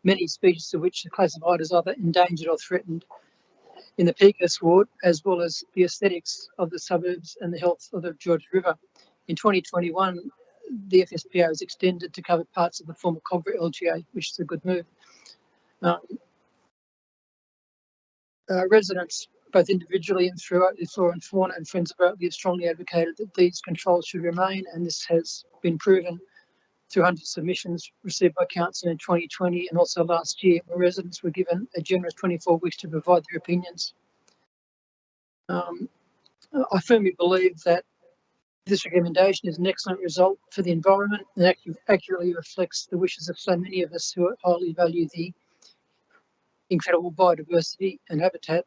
S1: many species of which are classified as either endangered or threatened in the Pecos ward, as well as the aesthetics of the suburbs and the health of the George River. In 2021, the FSPA was extended to cover parts of the former Cogra LGA, which is a good move. Residents, both individually and throughout the flora and fauna, and Friends of Oakley have strongly advocated that these controls should remain, and this has been proven 200 submissions received by council in 2020 and also last year, where residents were given a generous 24 weeks to provide their opinions. I firmly believe that this recommendation is an excellent result for the environment and accurately reflects the wishes of so many of us who highly value the incredible biodiversity and habitat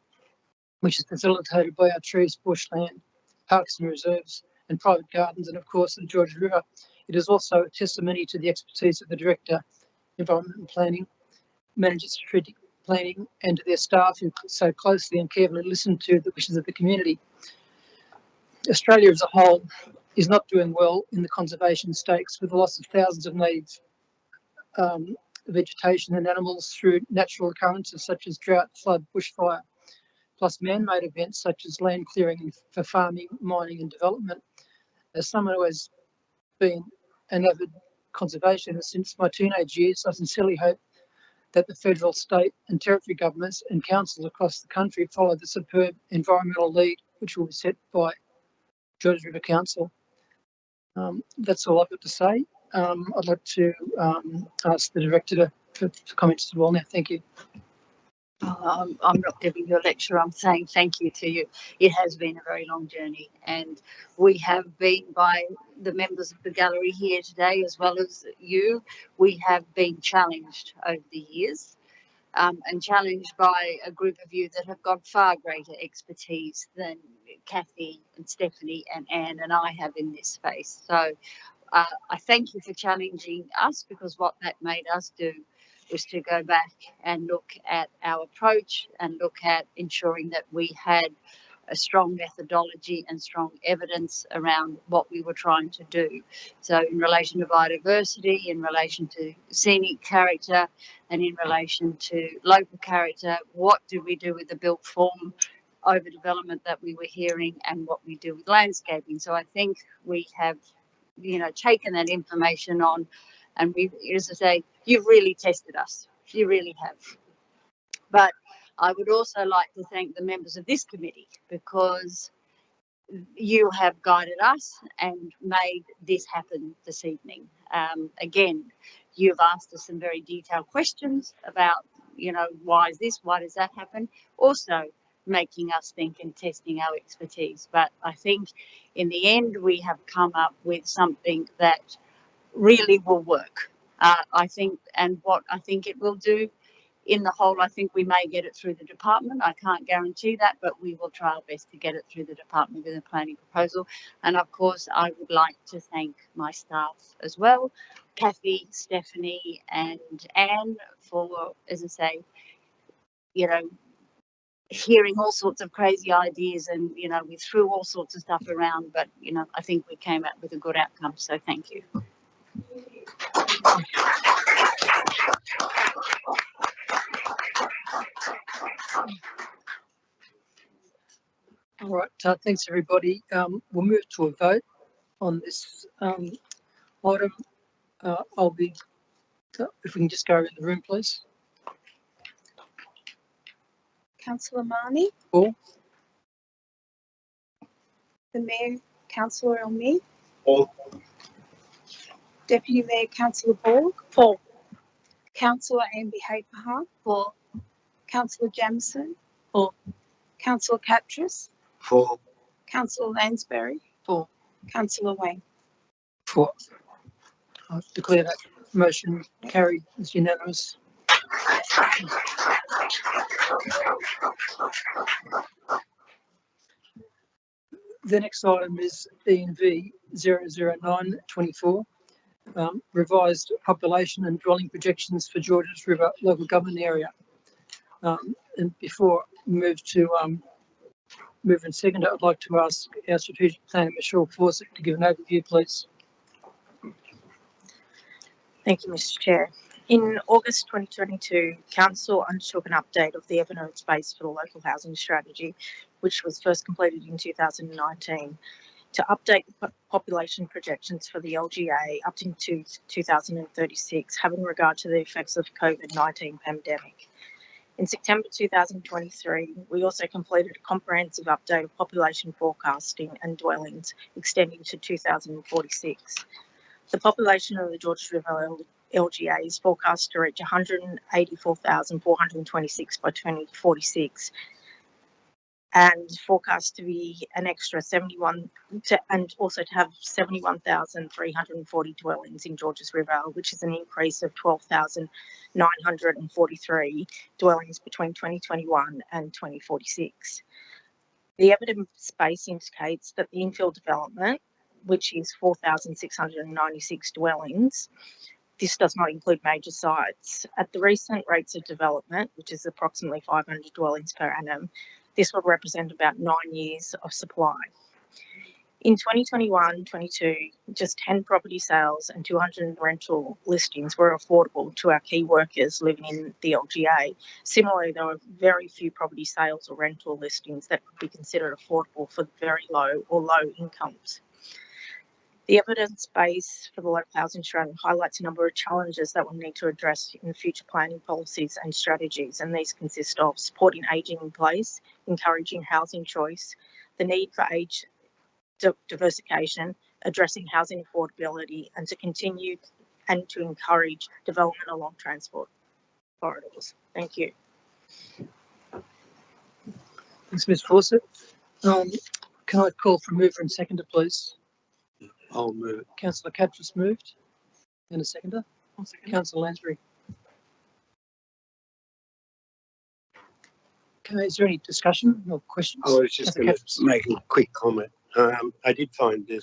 S1: which is facilitated by our trees, bushland, parks and reserves, and private gardens, and of course the Georges River. It is also a testimony to the expertise of the Director, Environment and Planning, Manager Strategic Planning, and to their staff who so closely and carefully listen to the wishes of the community. Australia as a whole is not doing well in the conservation stakes, with the loss of thousands of native vegetation and animals through natural occurrences such as drought, flood, bushfire, plus man-made events such as land clearing for farming, mining and development. As someone who has been an avid conservationist since my teenage years, I sincerely hope that the federal, state and territory governments and councils across the country follow the superb environmental lead which will be set by Georges River Council. That's all I've got to say. I'd like to ask the Director for comments as well now. Thank you.
S11: I'm not giving you a lecture, I'm saying thank you to you. It has been a very long journey, and we have been, by the members of the gallery here today as well as you, we have been challenged over the years and challenged by a group of you that have got far greater expertise than Kathy and Stephanie and Anne and I have in this space. So I thank you for challenging us, because what that made us do was to go back and look at our approach and look at ensuring that we had a strong methodology and strong evidence around what we were trying to do. So in relation to biodiversity, in relation to scenic character, and in relation to local character, what do we do with the built form overdevelopment that we were hearing, and what we do with landscaping. So I think we have, taken that information on, and we, as I say, you've really tested us. You really have. But I would also like to thank the members of this committee, because you have guided us and made this happen this evening. Again, you've asked us some very detailed questions about, why is this, why does that happen? Also making us think and testing our expertise. But I think in the end, we have come up with something that really will work. I think, and what I think it will do in the whole, I think we may get it through the department. I can't guarantee that, but we will try our best to get it through the department with a planning proposal. And of course, I would like to thank my staff as well, Kathy, Stephanie and Anne, for, as I say, hearing all sorts of crazy ideas, and we threw all sorts of stuff around, but I think we came out with a good outcome, so thank you.
S1: All right, thanks everybody. We'll move to a vote on this item. I'll be, if we can just go around the room, please.
S7: Councillor Marnie.
S1: For.
S7: The Mayor, Councillor Elmi.
S4: For.
S7: Deputy Mayor, Councillor Borg.
S3: For.
S7: Councillor Amby Hapeha.
S11: For.
S7: Councillor Jamieson.
S1: For.
S7: Councillor Catras.
S4: For.
S7: Councillor Lansbury.
S1: For.
S7: Councillor Wang.
S1: For. I declare that motion carried as unanimous. The next item is ENV 00924, revised population and dwelling projections for Georges River local government area. And before we move and second, I'd like to ask our strategic planner, Michelle Fawcett, to give an overview, please.
S12: Thank you, Mr. Chair. In August 2022, Council undertook an update of the Evernote space for the local housing strategy, which was first completed in 2019, to update the population projections for the LGA up to 2036, having regard to the effects of COVID-19 pandemic. In September 2023, we also completed a comprehensive update of population forecasting and dwellings extending to 2046. The population of the Georges River LGA is forecast to reach 184,426 by 2046, and forecast to be an extra 71 and also to have 71,340 dwellings in Georges River, which is an increase of 12,943 dwellings between 2021 and 2046. The evidence base indicates that the infill development, which is 4,696 dwellings, this does not include major sites. At the recent rates of development, which is approximately 500 dwellings per annum, this will represent about 9 years of supply. In 2021-22, just 10 property sales and 200 rental listings were affordable to our key workers living in the LGA. Similarly, there were very few property sales or rental listings that could be considered affordable for very low or low incomes. The evidence base for the local housing strategy highlights a number of challenges that we'll need to address in future planning policies and strategies, and these consist of supporting ageing in place, encouraging housing choice, the need for age diversification, addressing housing affordability, and to continue and to encourage development along transport corridors. Thank you.
S1: Thanks, Ms. Fawcett. Can I call for a mover and seconder, please?
S4: I'll move it.
S1: Councillor Catras moved. And a seconder?
S10: I'll second.
S1: Councillor Lansbury. Okay, is there any discussion or questions?
S4: I was just
S1: Councillor
S4: going to
S1: Catras.
S4: make a quick comment. I did find the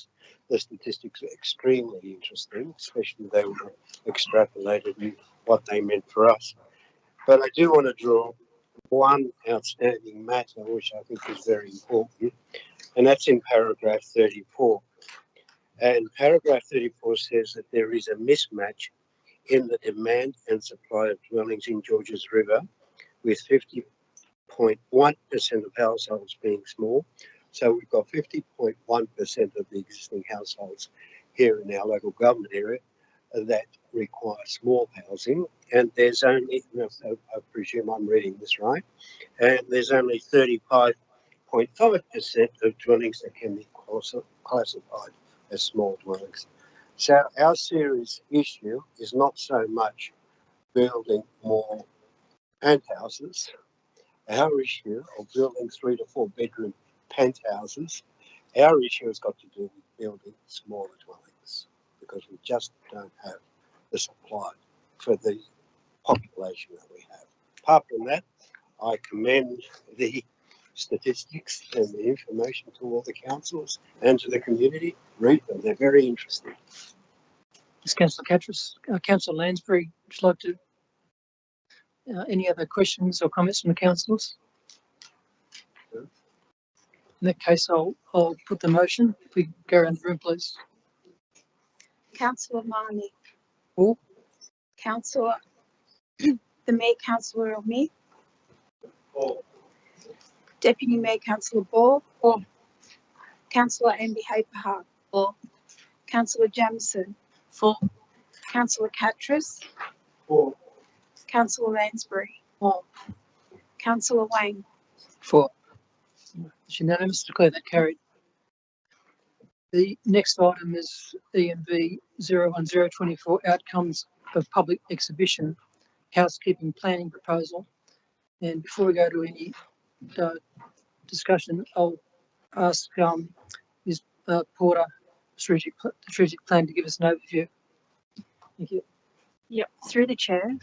S4: statistics extremely interesting, especially they were extrapolated and what they meant for us. But I do want to draw one outstanding matter, which I think is very important, and that's in paragraph 34. And paragraph 34 says that there is a mismatch in the demand and supply of dwellings in Georges River, with 50.1% of households being small. So we've got 50.1% of the existing households here in our local government area that require small housing, and there's only, I presume I'm reading this right, and there's only 35.5% of dwellings that can be classified as small dwellings. So our serious issue is not so much building more penthouses. Our issue of building 3 to 4 bedroom penthouses, our issue has got to do with building smaller dwellings, because we just don't have the supply for the population that we have. Apart from that, I commend the statistics and the information to all the councillors and to the community. Read them, they're very interesting.
S1: Ms. Councillor Catras. Councillor Lansbury, would you like to, any other questions or comments from the councillors? In that case, I'll put the motion. If we go around the room, please.
S7: Councillor Marnie.
S1: For.
S7: Councillor, the Mayor Councillor Elmi. Deputy Mayor Councillor Ball.
S1: For.
S7: Councillor Amby Haperhart.
S11: For.
S7: Councillor Jamieson.
S8: For.
S7: Councillor Catras.
S4: For.
S7: Councillor Lansbury.
S1: For.
S7: Councillor Wang.
S1: For. It's unanimous. Declare that carried. The next item is ENV 01024, outcomes of public exhibition, housekeeping planning proposal. And before we go to any discussion, I'll ask Ms. Porter, strategic plan, to give us an overview. Thank you.
S2: Yep, through the chair,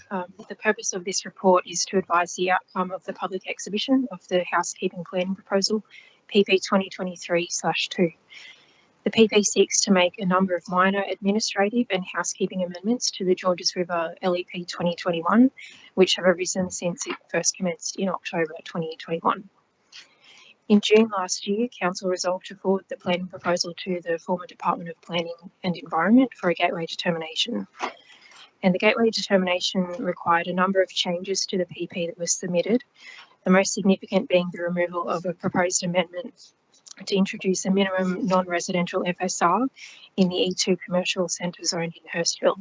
S2: the purpose of this report is to advise the outcome of the public exhibition of the housekeeping planning proposal, PP 2023/2. The PP seeks to make a number of minor administrative and housekeeping amendments to the Georges River LEP 2021, which have arisen since it first commenced in October 2021. In June last year, Council resolved to forward the planning proposal to the former Department of Planning and Environment for a gateway determination. And the gateway determination required a number of changes to the PP that was submitted, the most significant being the removal of a proposed amendment to introduce a minimum non-residential FSR in the E2 commercial centre zone in Hurstville.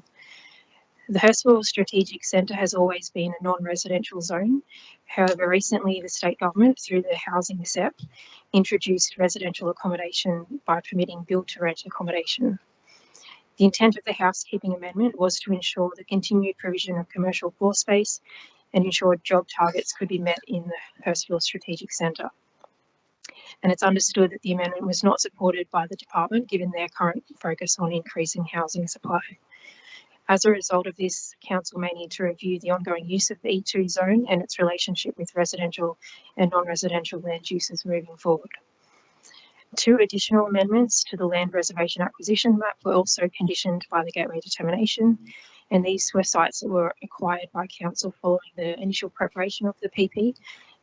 S2: The Hurstville Strategic Centre has always been a non-residential zone. However, recently the state government, through the Housing SEP, introduced residential accommodation by permitting build-to-rent accommodation.
S13: The intent of the housekeeping amendment was to ensure the continued provision of commercial floor space and ensure job targets could be met in the Hurstville Strategic Centre. And it's understood that the amendment was not supported by the department given their current focus on increasing housing supply. As a result of this, council may need to review the ongoing use of the E2 zone and its relationship with residential and non-residential land uses moving forward. 2 additional amendments to the land reservation acquisition map were also conditioned by the gateway determination, and these were sites that were acquired by council following the initial preparation of the PP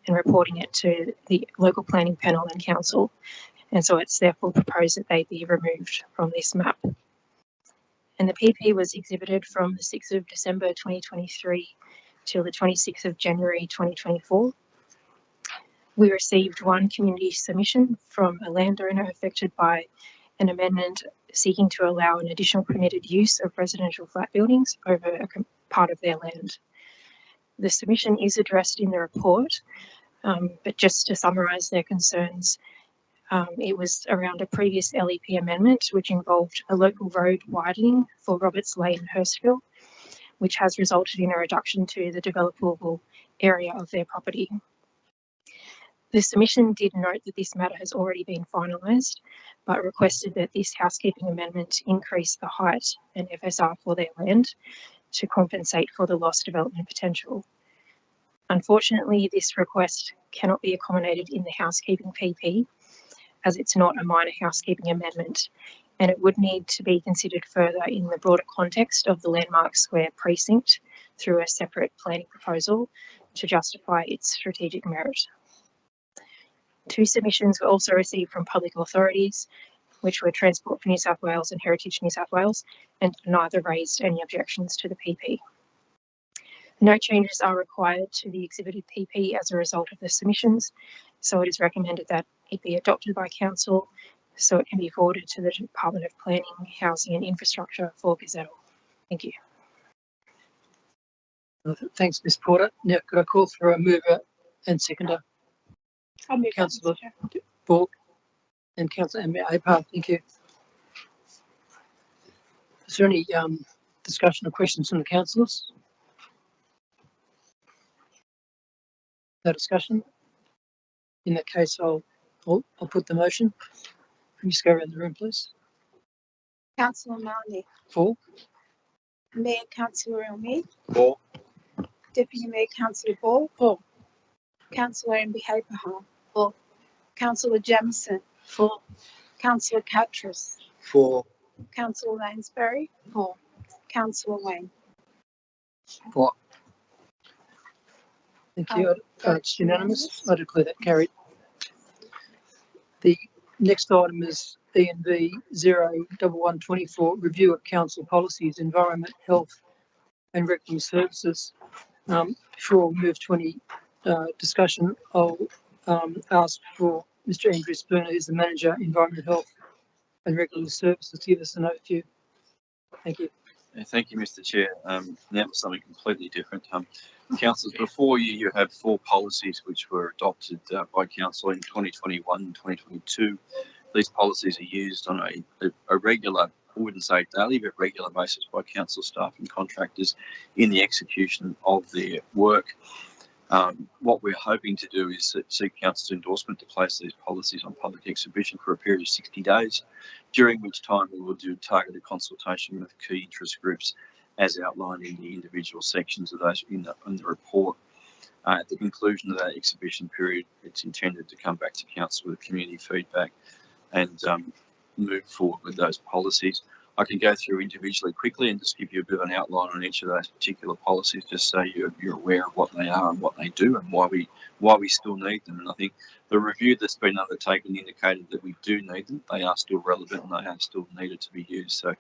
S13: and reporting it to the local planning panel and council, and so it's therefore proposed that they be removed from this map. And the PP was exhibited from the 6th of December 2023 till the 26th of January 2024. We received 1 community submission from a landowner affected by an amendment seeking to allow an additional permitted use of residential flat buildings over a part of their land. The submission is addressed in the report, but just to summarise their concerns, it was around a previous LEP amendment which involved a local road widening for Roberts Lane, Hurstville, which has resulted in a reduction to the developable area of their property. The submission did note that this matter has already been finalised, but requested that this housekeeping amendment increase the height and FSR for their land to compensate for the lost development potential. Unfortunately, this request cannot be accommodated in the housekeeping PP, as it's not a minor housekeeping amendment, and it would need to be considered further in the broader context of the Landmark Square precinct through a separate planning proposal to justify its strategic merit. 2 submissions were also received from public authorities, which were Transport for New South Wales and Heritage New South Wales, and neither raised any objections to the PP. No changes are required to the exhibited PP as a result of the submissions, so it is recommended that it be adopted by council so it can be forwarded to the Department of Planning, Housing and Infrastructure for gazettal. Thank you.
S1: Thanks, Ms Porter. Now could I call for a mover and seconder?
S3: I'll move that,
S1: Councillor
S3: Mr. Chair.
S1: Borg and Councillor Apar. Thank you. Is there any discussion or questions from the councillors? No discussion? In that case, I'll put the motion. Can you just go around the room, please?
S14: Councillor Marnie.
S1: For?
S14: Mayor Councillor Elmi.
S6: For.
S14: Deputy Mayor Councillor Ball.
S1: For.
S14: Councillor Amby-Haperham. For. Councillor Jamieson.
S1: For.
S14: Councillor Catras.
S4: For.
S14: Councillor Lansbury. For. Councillor Wayne.
S1: For. Thank you. It's unanimous. I declare that carried. The next item is ENV 01124, review of council policies, environment, health and regulatory services. Before we move to any discussion, I'll ask for Mr. Andrew Spooner, who's the Manager, Environment, Health and Regulatory Services, to give us an overview. Thank you.
S15: Thank you, Mr. Chair. Now for something completely different. Councillors, before you, you have 4 policies which were adopted by Council in 2021 and 2022. These policies are used on a regular, I wouldn't say daily, but regular basis by Council staff and contractors in the execution of their work. What we're hoping to do is seek Council's endorsement to place these policies on public exhibition for a period of 60 days, during which time we will do targeted consultation with key interest groups as outlined in the individual sections of those in the report. At the conclusion of that exhibition period, it's intended to come back to Council with community feedback and move forward with those policies. I can go through individually quickly and just give you a bit of an outline on each of those particular policies, just so you're aware of what they are and what they do and why we still need them. And I think the review that's been undertaken indicated that we do need them. They are still relevant and they are still needed to be used. So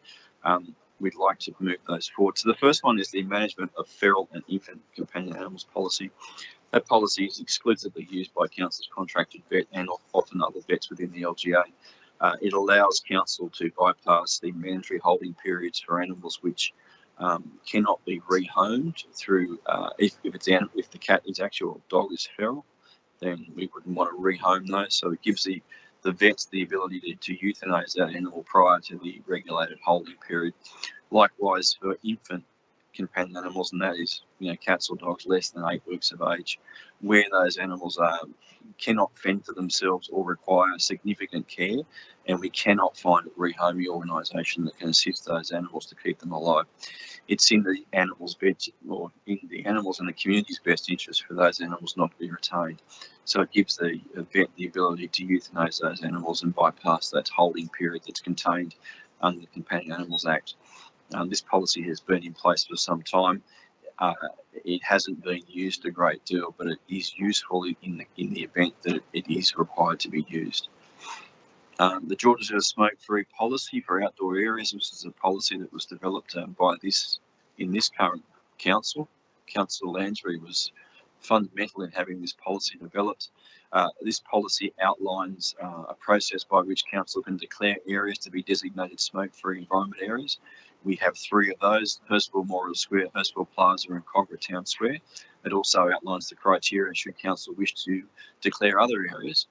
S15: we'd like to move those forward. So the first one is the management of feral and infant companion animals policy. That policy is exclusively used by Council's contracted vet and often other vets within the LGA. It allows Council to bypass the mandatory holding periods for animals which cannot be rehomed through, if the cat is actual, dog is feral, then we wouldn't want to rehome those. So it gives the the vets the ability to euthanize that animal prior to the regulated holding period. Likewise for infant companion animals, and that is, cats or dogs less than 8 weeks of age, where those animals cannot fend for themselves or require significant care, and we cannot find a rehoming organisation that can assist those animals to keep them alive. It's in the animals' and the community's best interest for those animals not to be retained. So it gives the vet the ability to euthanize those animals and bypass that holding period that's contained under the Companion Animals Act. This policy has been in place for some time. It hasn't been used a great deal, but it is useful in the event that it is required to be used. The Georges River smoke-free policy for outdoor areas. This is a policy that was developed in this current council. Councillor Lansbury was fundamental in having this policy developed. This policy outlines a process by which council can declare areas to be designated smoke-free environment areas. We have 3 of those: Hurstville Memorial Square, Hurstville Plaza and Cogra Town Square. It also outlines the criteria should council wish to declare other areas.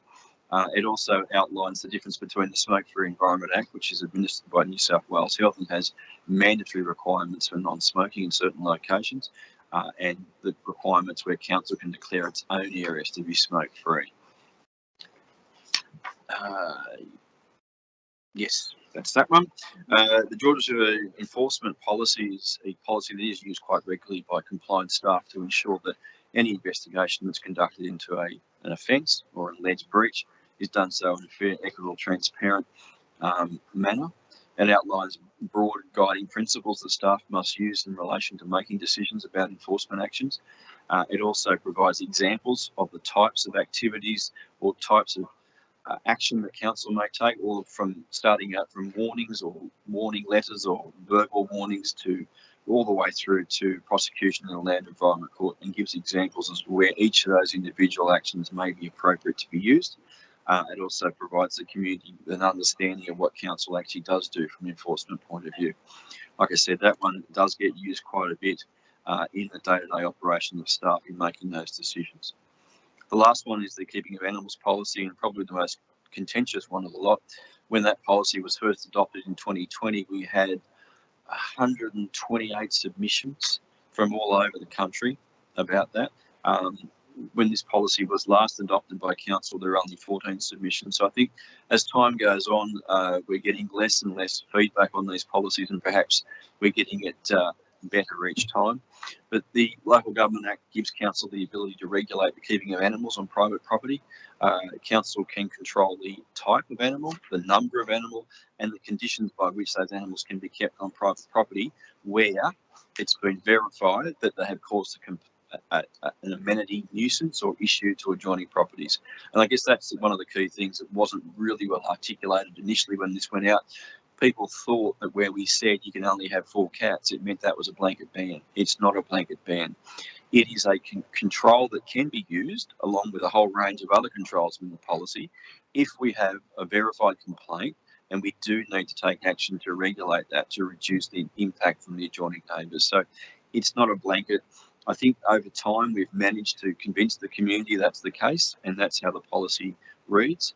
S15: It also outlines the difference between the Smoke-Free Environment Act, which is administered by New South Wales Health and has mandatory requirements for non-smoking in certain locations, and the requirements where council can declare its own areas to be smoke-free. Yes, that's that one. The Georges River enforcement policy is a policy that is used quite regularly by compliance staff to ensure that any investigation that's conducted into an offence or an alleged breach is done so in a fair, equitable, transparent manner. It outlines broad guiding principles that staff must use in relation to making decisions about enforcement actions. It also provides examples of the types of activities or types of action that council may take, all from starting out from warnings or warning letters or verbal warnings to all the way through to prosecution in the Land Environment Court, and gives examples as to where each of those individual actions may be appropriate to be used. It also provides the community with an understanding of what council actually does do from an enforcement point of view. Like I said, that one does get used quite a bit in the day-to-day operation of staff in making those decisions. The last one is the keeping of animals policy, and probably the most contentious one of the lot. When that policy was first adopted in 2020, we had 128 submissions from all over the country about that. When this policy was last adopted by council, there were only 14 submissions. So I think as time goes on, we're getting less and less feedback on these policies, and perhaps we're getting it better each time. But the Local Government Act gives council the ability to regulate the keeping of animals on private property. Council can control the type of animal, the number of animal, and the conditions by which those animals can be kept on private property where it's been verified that they have caused an amenity nuisance or issue to adjoining properties. And I guess that's one of the key things that wasn't really well articulated initially when this went out. People thought that where we said you can only have 4 cats, it meant that was a blanket ban. It's not a blanket ban. It is a control that can be used along with a whole range of other controls in the policy if we have a verified complaint and we do need to take action to regulate that to reduce the impact from the adjoining neighbours. So it's not a blanket. I think over time we've managed to convince the community that's the case, and that's how the policy reads.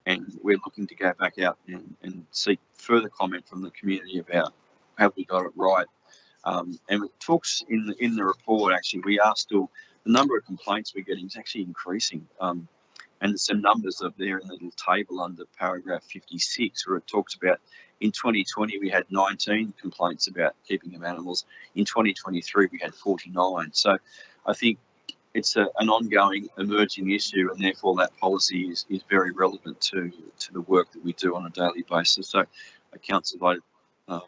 S15: And we're looking to go back out and seek further comment from the community about how we got it right. And it talks in the report, actually, we are still, the number of complaints we're getting is actually increasing. And there's some numbers up there in the little table under paragraph 56 where it talks about in 2020 we had 19 complaints about keeping of animals. In 2023 we had 49. So I think it's an ongoing emerging issue, and therefore that policy is very relevant to the work that we do on a daily basis. So council, I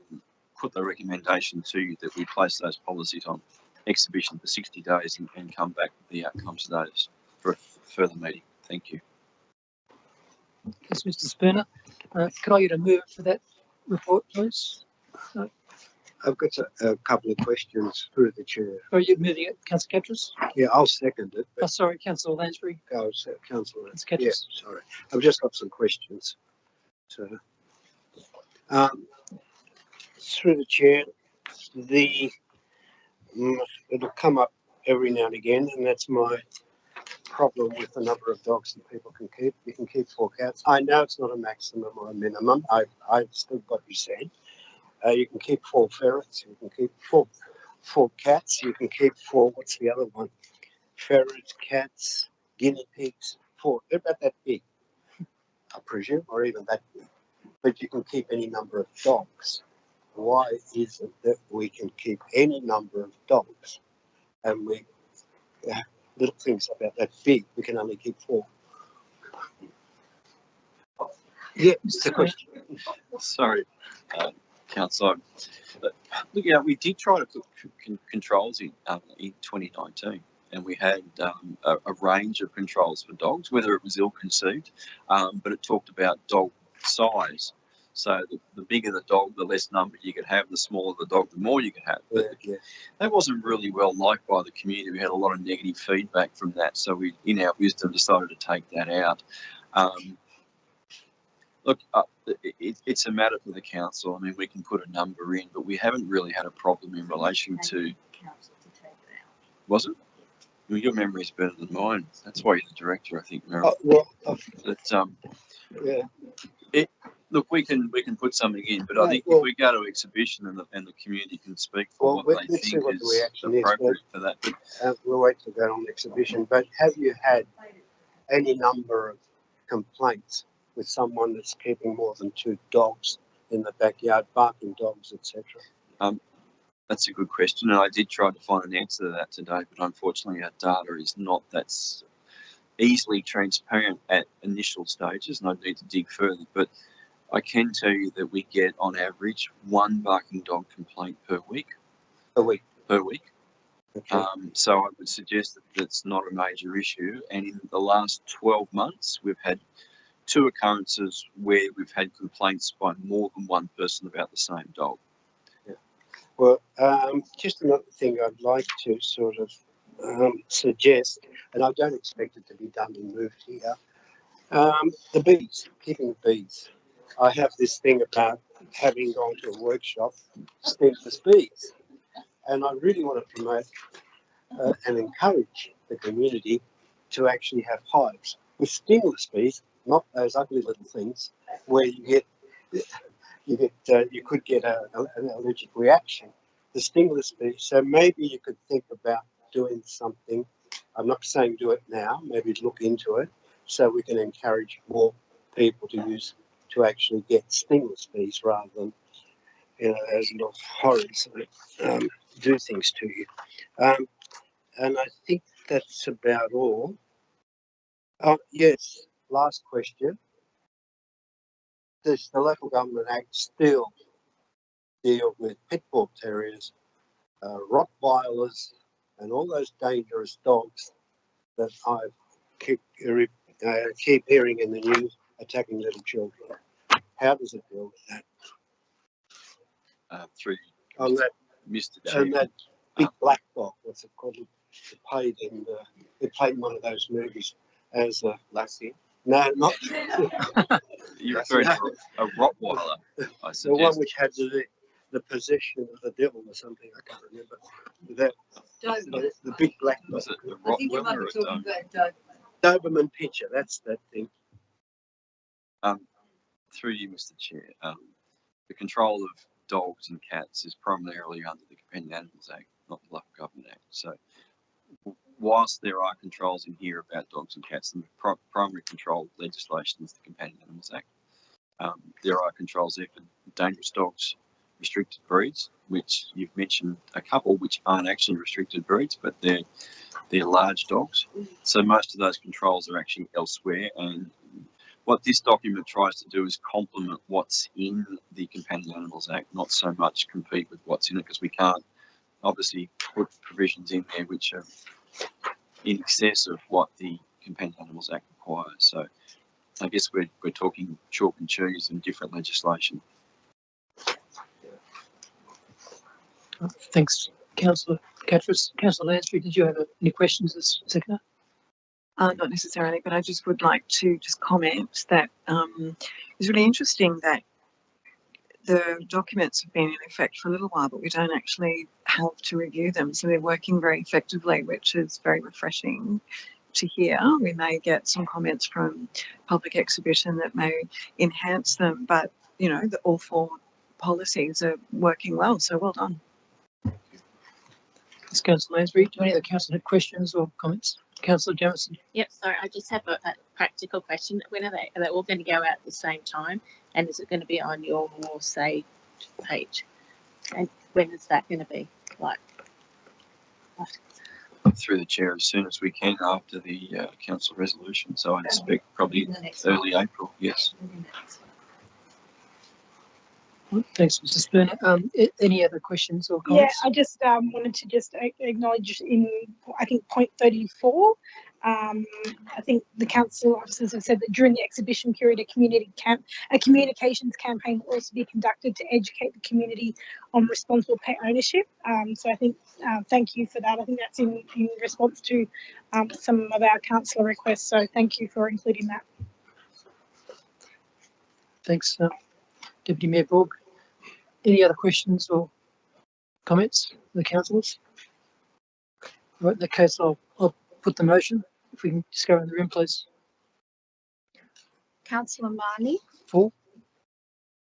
S15: put the recommendation to you that we place those policies on exhibition for 60 days and come back with the outcomes of those for a further meeting. Thank you.
S1: Thanks, Mr. Spooner. Could I get a move for that report, please?
S4: I've got a couple of questions through the chair.
S1: Are you moving it, Councillor Katras?
S4: Yeah, I'll second it.
S1: Oh, sorry, Councillor Lansbury.
S4: Oh, Councillor.
S1: Katras.
S4: Yeah, sorry. I've just got some questions. So, through the chair, it'll come up every now and again, and that's my problem with the number of dogs that people can keep. You can keep 4 cats. I know it's not a maximum or a minimum. I've still got you said. You can keep 4 ferrets. You can keep four cats. You can keep 4. What's the other one? Ferrets, cats, guinea pigs. 4. They're about that big, I presume, or even that big. But you can keep any number of dogs. Why is it that we can keep any number of dogs, and we little things about that big, we can only keep 4? Yeah, it's the question.
S15: Sorry, Councillor. Look, we did try to put controls in 2019, and we had a range of controls for dogs, whether it was ill-conceived, but it talked about dog size. So the bigger the dog, the less number you could have. The smaller the dog, the more you could have. But that wasn't really well liked by the community. We had a lot of negative feedback from that. So we, in our wisdom, decided to take that out. Look, it's a matter for the council. I mean, we can put a number in, but we haven't really had a problem in relation to. Was it? Well, your memory is better than mine. That's why you're the director, I think, Meryl. Look, we can put something in, but I think if we go to exhibition and the community can speak for what they think is appropriate for that.
S4: We'll wait till go on exhibition. But have you had any number of complaints with someone that's keeping more than 2 dogs in the backyard, barking dogs, etc.?
S15: That's a good question, and I did try to find an answer to that today, but unfortunately our data is not that easily transparent at initial stages, and I need to dig further. But I can tell you that we get, on average, 1 barking dog complaint per week.
S4: Per week. Okay.
S15: So I would suggest that that's not a major issue. And in the last 12 months, we've had 2 occurrences where we've had complaints by more than 1 person about the same dog.
S4: Yeah. Well, just another thing I'd like to sort of suggest, and I don't expect it to be done and moved here. The bees, keeping the bees. I have this thing about having gone to a workshop, stingless bees, and I really want to promote and encourage the community to actually have hives with stingless bees, not those ugly little things where you could get an allergic reaction. The stingless bees. So maybe you could think about doing something. I'm not saying do it now. Maybe look into it so we can encourage more people to actually get stingless bees rather than those little horrors that do things to you. And I think that's about all. Oh yes, last question. Does the Local Government Act still deal with pit bull terriers, Rottweilers, and all those dangerous dogs that I keep hearing in the news attacking little children? How does it deal with that?
S15: Through
S4: on that,
S15: Mr. Chair.
S4: And that big black dog, what's it called? It played in one of those movies as a Lassie. No, not.
S15: You're referring to a Rottweiler, I suggest.
S4: The one which had the possession of the devil or something. I can't remember. The big black dog.
S15: Was it a Rottweiler or a
S4: Doberman Pinscher, that's that thing.
S15: Through you, Mr. Chair, the control of dogs and cats is primarily under the Companion Animals Act, not the Local Government Act. So, whilst there are controls in here about dogs and cats, the primary control legislation is the Companion Animals Act. There are controls there for dangerous dogs, restricted breeds, which you've mentioned a couple, which aren't actually restricted breeds, but they're large dogs. So most of those controls are actually elsewhere, and what this document tries to do is complement what's in the Companion Animals Act, not so much compete with what's in it, because we can't obviously put provisions in there which are in excess of what the Companion Animals Act requires. So I guess we're talking chalk and cheese and different legislation.
S1: Thanks, Councillor Catrus. Councillor Lansbury, did you have any questions this second?
S10: Not necessarily, but I just would like to just comment that it's really interesting that the documents have been in effect for a little while, but we don't actually have to review them. So they're working very effectively, which is very refreshing to hear. We may get some comments from public exhibition that may enhance them, but you know, all four policies are working well, so well done.
S1: Thanks, Councillor Lansbury. Do any other councillors have questions or comments? Councillor Jamison.
S8: Yep, sorry, I just have a practical question. When are they all going to go out at the same time? And is it going to be on your More Say page? And when is that going to be? Like,
S15: Through the chair, as soon as we can after the council resolution. So I expect probably early April. Yes.
S1: Thanks, Mr. Spooner. Any other questions or
S3: Yeah,
S1: comments?
S3: I just wanted to just acknowledge in, I think, point 34, I think the council officers have said that during the exhibition period, a communications campaign will also be conducted to educate the community on responsible pet ownership. So I think, thank you for that. I think that's in response to some of our councillor requests. So thank you for including that.
S1: Thanks, Deputy Mayor Borg. Any other questions or comments from the councillors? Right, in that case, I'll put the motion. If we can just go in the room, please.
S14: Councillor Marnie,
S1: For.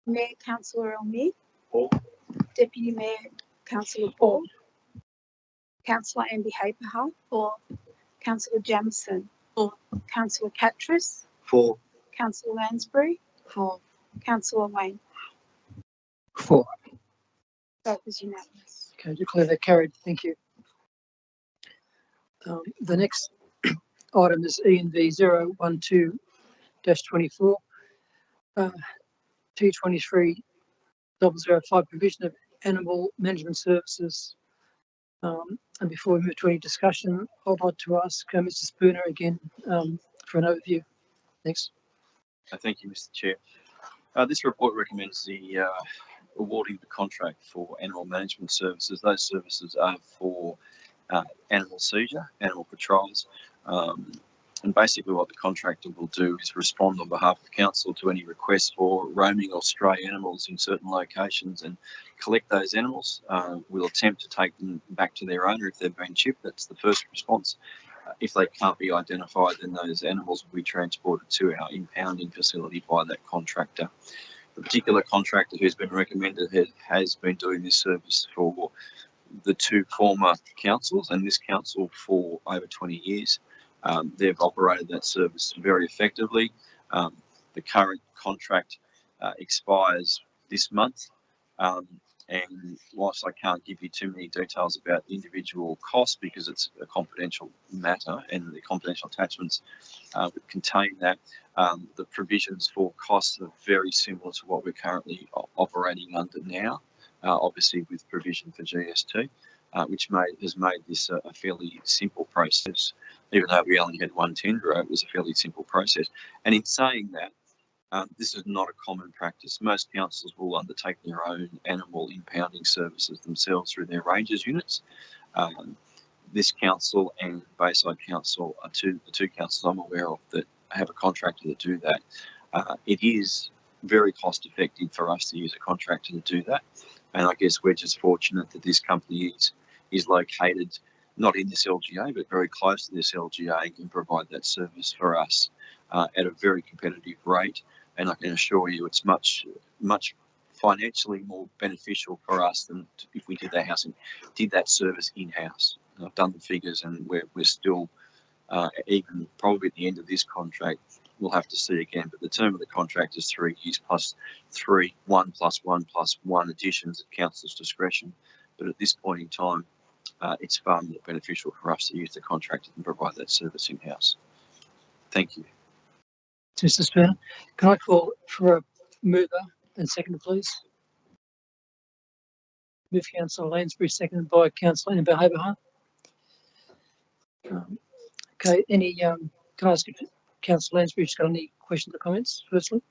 S14: Mayor Councillor Elmi,
S15: For.
S14: Deputy Mayor Councillor Ball, Councillor Amby Haperha, for Councillor Jamison, for Councillor Catrus,
S4: For.
S14: Councillor Lansbury,
S7: For.
S14: Councillor Wayne.
S1: For.
S14: That was unanimous.
S1: Okay, declare that carried. Thank you. The next item is ENV 012-24, T23-005, provision of animal management services. And before we move to any discussion, I'd like to ask Mr. Spooner again for an overview. Thanks.
S15: Thank you, Mr. Chair. This report recommends the awarding the contract for animal management services. Those services are for animal seizure, animal patrols, and basically what the contractor will do is respond on behalf of council to any requests for roaming or stray animals in certain locations and collect those animals. We'll attempt to take them back to their owner if they've been chipped. That's the first response. If they can't be identified, then those animals will be transported to our impounding facility by that contractor. The particular contractor who's been recommended has been doing this service for the two former councils and this council for over 20 years. They've operated that service very effectively. The current contract expires this month, and whilst I can't give you too many details about the individual costs because it's a confidential matter and the confidential attachments would contain that, the provisions for costs are very similar to what we're currently operating under now, obviously with provision for GST, which has made this a fairly simple process. Even though we only had one tender, it was a fairly simple process. And in saying that, this is not a common practice. Most councils will undertake their own animal impounding services themselves through their rangers units. This council and Bayside Council are the two councils I'm aware of that have a contractor to do that. It is very cost effective for us to use a contractor to do that. And I guess we're just fortunate that this company is located not in this LGA, but very close to this LGA and can provide that service for us at a very competitive rate. And I can assure you it's much financially more beneficial for us than if we did that service in-house. I've done the figures and we're still, even probably at the end of this contract, we'll have to see again, but the term of the contract is 3 years plus 3, 1 plus 1 plus 1 additions at council's discretion. But at this point in time, it's far more beneficial for us to use the contractor and provide that service in-house. Thank you.
S1: Mr. Spooner, can I call for a mover and seconder, please? Move Councillor Lansbury, seconded by Councillor Amber Haberhart. Okay, can I ask if Councillor Lansbury's got any questions or comments, firstly?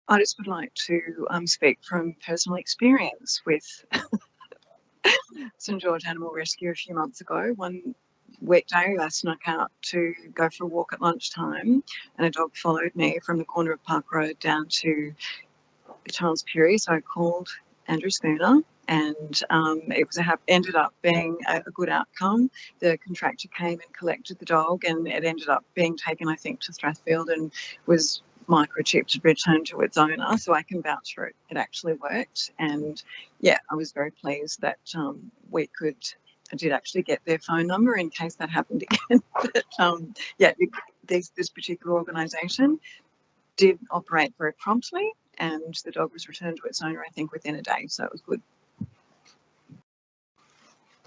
S10: I just would like to speak from personal experience with St George Animal Rescue a few months ago. One weekday, I snuck out to go for a walk at lunchtime, and a dog followed me from the corner of Park Road down to Charles Pirie. So I called Andrew Spooner, and it was ended up being a good outcome. The contractor came and collected the dog, and it ended up being taken, I think, to Strathfield and was microchipped and returned to its owner. So I can vouch for it. It actually worked, and yeah, I was very pleased that I did actually get their phone number in case that happened again. But yeah, this particular organisation did operate very promptly, and the dog was returned to its owner, I think, within a day. So it was good.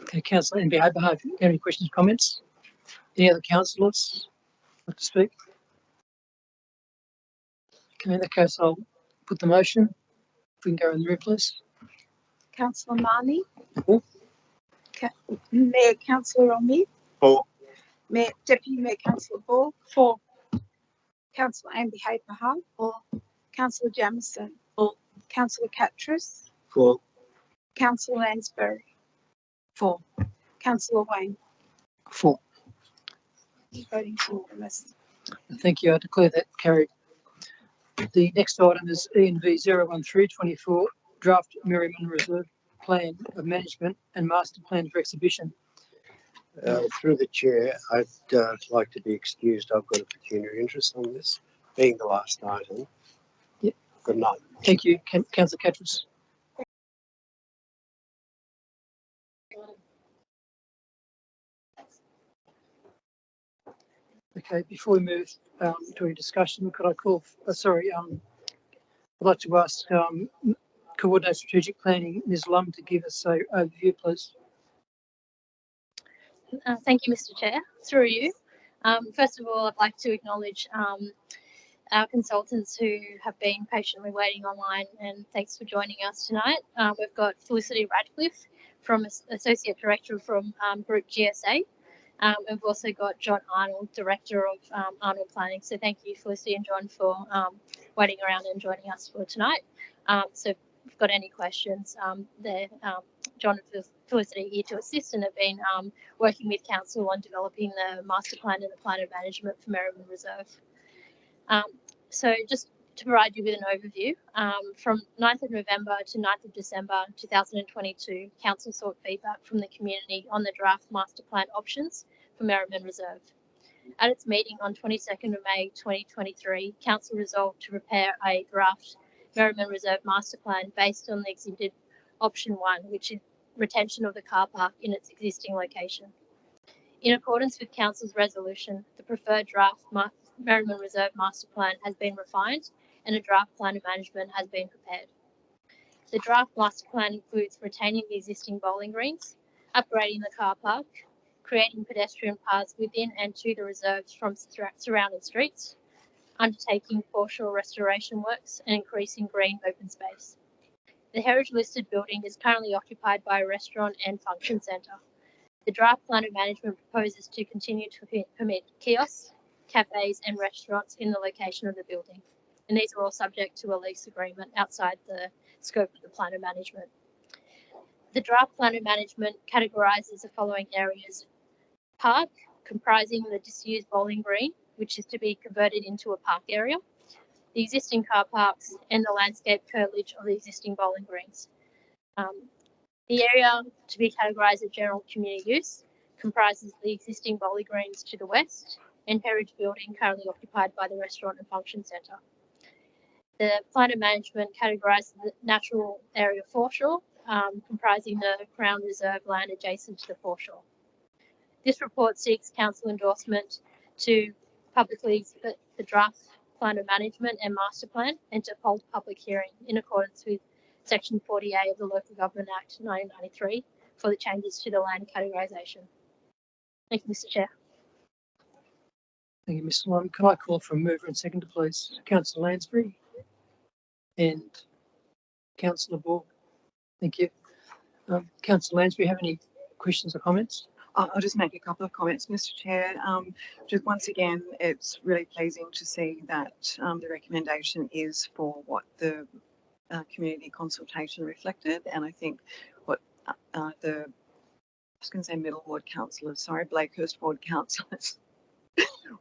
S1: Okay, Councillor Amber Abraham, have you any questions, comments? Any other councillors like to speak? Okay, in that case, I'll put the motion. If we can go in the room, please.
S14: Councillor Marnie,
S1: For.
S14: Mayor Councillor Omid,
S4: For.
S14: Deputy Mayor Councillor Ball,
S1: For.
S14: Councillor Amby Haperham,
S11: For.
S14: Councillor Jamieson,
S11: For.
S14: Councillor Catrus,
S4: For.
S14: Councillor Lansbury,
S10: For.
S14: Councillor Wayne.
S1: For.
S14: Voting unanimous.
S1: Thank you. I declare that carried. The next item is ENV 01324, Draft Merriman Reserve Plan of Management and Master Plan for Exhibition.
S4: Through the chair, I'd like to be excused. I've got a pecuniary interest on this, being the last item.
S1: Yep.
S4: Good night.
S1: Thank you, Councillor Catrus. Okay, before we move to any discussion, could I call, I'd like to ask Coordinator Strategic Planning, Ms. Lum, to give us an overview, please.
S2: Thank you, Mr. Chair. Through you. First of all, I'd like to acknowledge our consultants who have been patiently waiting online, and thanks for joining us tonight. We've got Felicity Radcliffe, Associate Director from Group GSA. We've also got John Arnold, Director of Arnold Planning. So thank you, Felicity and John, for waiting around and joining us for tonight. So if you've got any questions, John and Felicity here to assist, and have been working with Council on developing the master plan and the plan of management for Merriman Reserve. So just to provide you with an overview, from 9th of November to 9th of December 2022, Council sought feedback from the community on the draft master plan options for Merriman Reserve. At its meeting on 22nd of May 2023, Council resolved to prepare a draft Merriman Reserve master plan based on the exhibited option 1, which is retention of the car park in its existing location. In accordance with Council's resolution, the preferred draft Merriman Reserve master plan has been refined and a draft plan of management has been prepared. The draft master plan includes retaining the existing bowling greens, upgrading the car park, creating pedestrian paths within and to the reserves from surrounding streets, undertaking foreshore restoration works, and increasing green open space. The heritage listed building is currently occupied by a restaurant and function centre. The draft plan of management proposes to continue to permit kiosks, cafes and restaurants in the location of the building, and these are all subject to a lease agreement outside the scope of the plan of management. The draft plan of management categorises the following areas: park, comprising the disused bowling green, which is to be converted into a park area, the existing car parks, and the landscape curtilage of the existing bowling greens. The area to be categorised as general community use comprises the existing bowling greens to the west and heritage building currently occupied by the restaurant and function centre. The plan of management categorises the natural area foreshore, comprising the Crown Reserve land adjacent to the foreshore. This report seeks Council endorsement to publicly exhibit the draft plan of management and master plan and to hold a public hearing in accordance with Section 40A of the Local Government Act 1993 for the changes to the land categorisation. Thank you, Mr. Chair.
S1: Thank you, Mr. Lum. Can I call for a mover and seconder, please? Councillor Lansbury and Councillor Ball. Thank you. Councillor Lansbury, have any questions or comments?
S10: I'll just make a couple of comments, Mr. Chair. Just once again, it's really pleasing to see that the recommendation is for what the community consultation reflected, and I think what I was going to say Middle Ward councillors, sorry, Blakehurst Ward councillors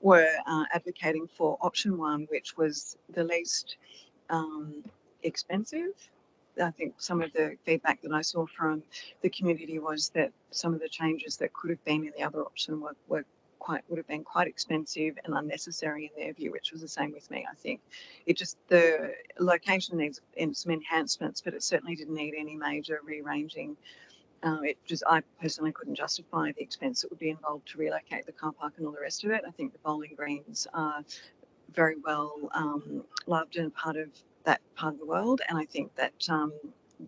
S10: were advocating for option 1, which was the least expensive I think some of the feedback that I saw from the community was that some of the changes that could have been in the other option would have been quite expensive and unnecessary in their view, which was the same with me. I think it just, the location needs some enhancements, but it certainly didn't need any major rearranging. I personally couldn't justify the expense that would be involved to relocate the car park and all the rest of it. I think the bowling greens are very well loved and part of that part of the world, and I think that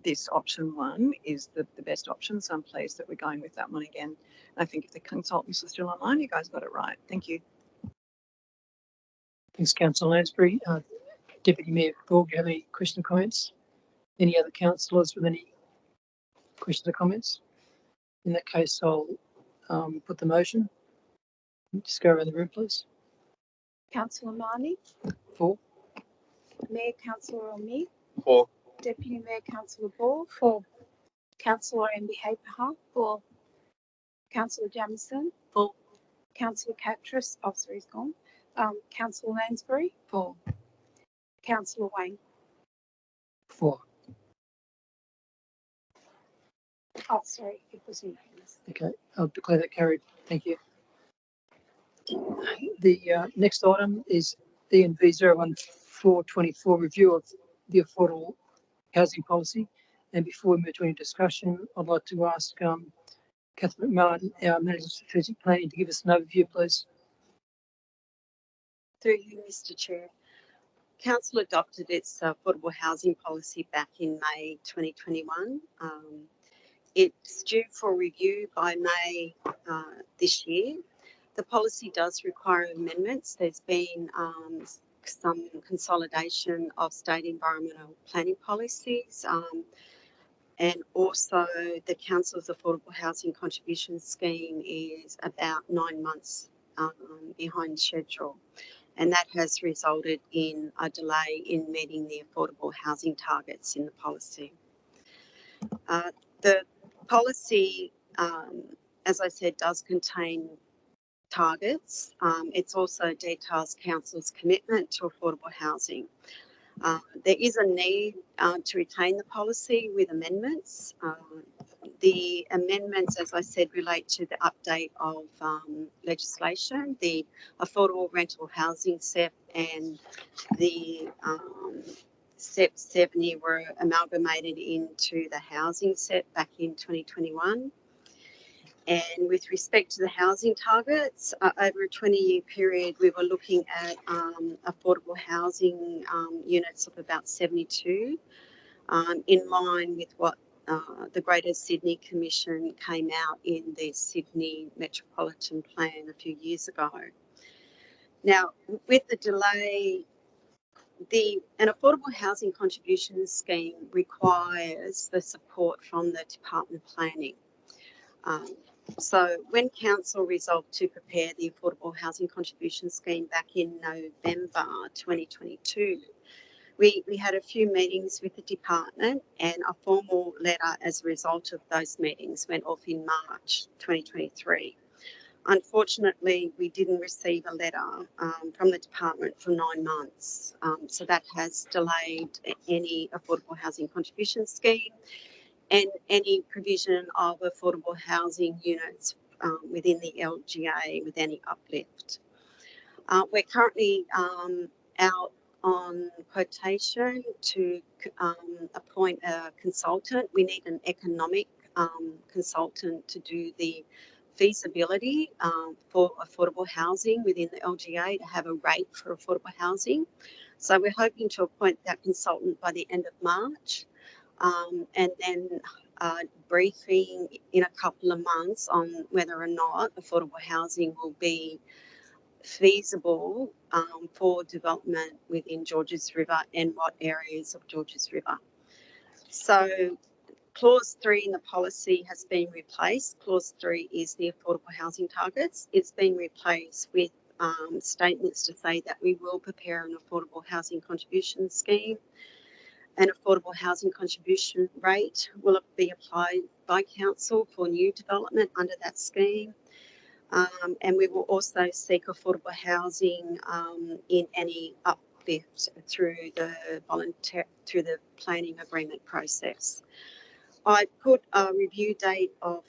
S10: this option one is the best option, so I'm pleased that we're going with that one again. I think if the consultants are still online, you guys got it right. Thank you.
S1: Thanks, Councillor Lansbury. Deputy Mayor Borg, do you have any questions or comments? Any other councillors with any questions or comments? In that case, I'll put the motion. Just go around the room, please.
S14: Councillor Marnie,
S1: For.
S14: Mayor Councillor Omi,
S6: For.
S14: Deputy Mayor Councillor Ball,
S3: For.
S14: Councillor Amby Haperha,
S2: For.
S14: Councillor Jamieson,
S8: For.
S14: Councillor Catrus, oh sorry, he's gone. Councillor Lansbury,
S11: For.
S14: Councillor Wayne.
S1: For.
S14: Oh, sorry, it was unanimous.
S1: Okay, I'll declare that carried. Thank you. The next item is ENV 01424, review of the affordable housing policy. And before we move to any discussion, I'd like to ask Catherine McMahon, our Manager of Strategic Planning, to give us an overview, please.
S16: Through you, Mr. Chair. Council adopted its affordable housing policy back in May 2021. It's due for review by May this year. The policy does require amendments. There's been some consolidation of state environmental planning policies, and also the Council's affordable housing contribution scheme is about 9 months behind schedule, and that has resulted in a delay in meeting the affordable housing targets in the policy. The policy, as I said, does contain targets. It also details Council's commitment to affordable housing. There is a need to retain the policy with amendments. The amendments, as I said, relate to the update of legislation. The Affordable Rental Housing SEP and the SEP 70 were amalgamated into the Housing SEP back in 2021. And with respect to the housing targets, over a 20-year period, we were looking at affordable housing units of about 72, in line with what the Greater Sydney Commission came out in the Sydney Metropolitan Plan a few years ago. Now, with the delay, an affordable housing contribution scheme requires the support from the Department of Planning. So when Council resolved to prepare the Affordable Housing Contribution Scheme back in November 2022, we had a few meetings with the department, and a formal letter as a result of those meetings went off in March 2023. Unfortunately, we didn't receive a letter from the department for 9 months, so that has delayed any affordable housing contribution scheme and any provision of affordable housing units within the LGA with any uplift. We're currently out on quotation to appoint a consultant. We need an economic consultant to do the feasibility for affordable housing within the LGA, to have a rate for affordable housing. So we're hoping to appoint that consultant by the end of March. And then briefing in a couple of months on whether or not affordable housing will be feasible for development within Georges River and what areas of Georges River. So Clause 3 in the policy has been replaced. Clause 3 is the affordable housing targets. It's been replaced with statements to say that we will prepare an affordable housing contribution scheme. An affordable housing contribution rate will be applied by Council for new development under that scheme. And we will also seek affordable housing in any uplift through the planning agreement process. I put a review date of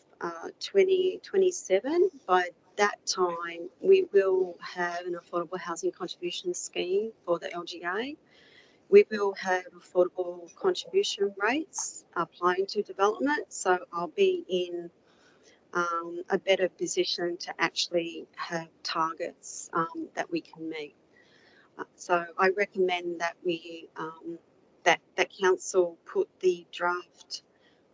S16: 2027. By that time, we will have an affordable housing contribution scheme for the LGA. We will have affordable contribution rates applying to development, so I'll be in a better position to actually have targets that we can meet. So I recommend that we that council put the draft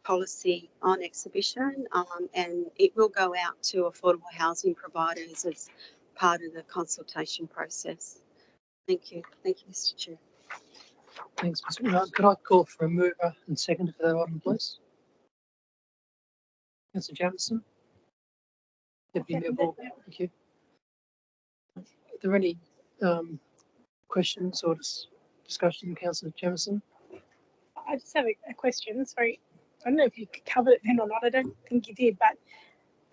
S16: policy on exhibition, and it will go out to affordable housing providers as part of the consultation process. Thank you, Mr. Chair.
S1: Thanks, Ms. McMahon. Could I call for a mover and seconder for that item, please? Councillor Jamieson. Deputy Mayor Borg, thank you. Are there any questions or discussion, Councillor Jamieson?
S3: I just have a question. Sorry, I don't know if you covered it then or not. I don't think you did, but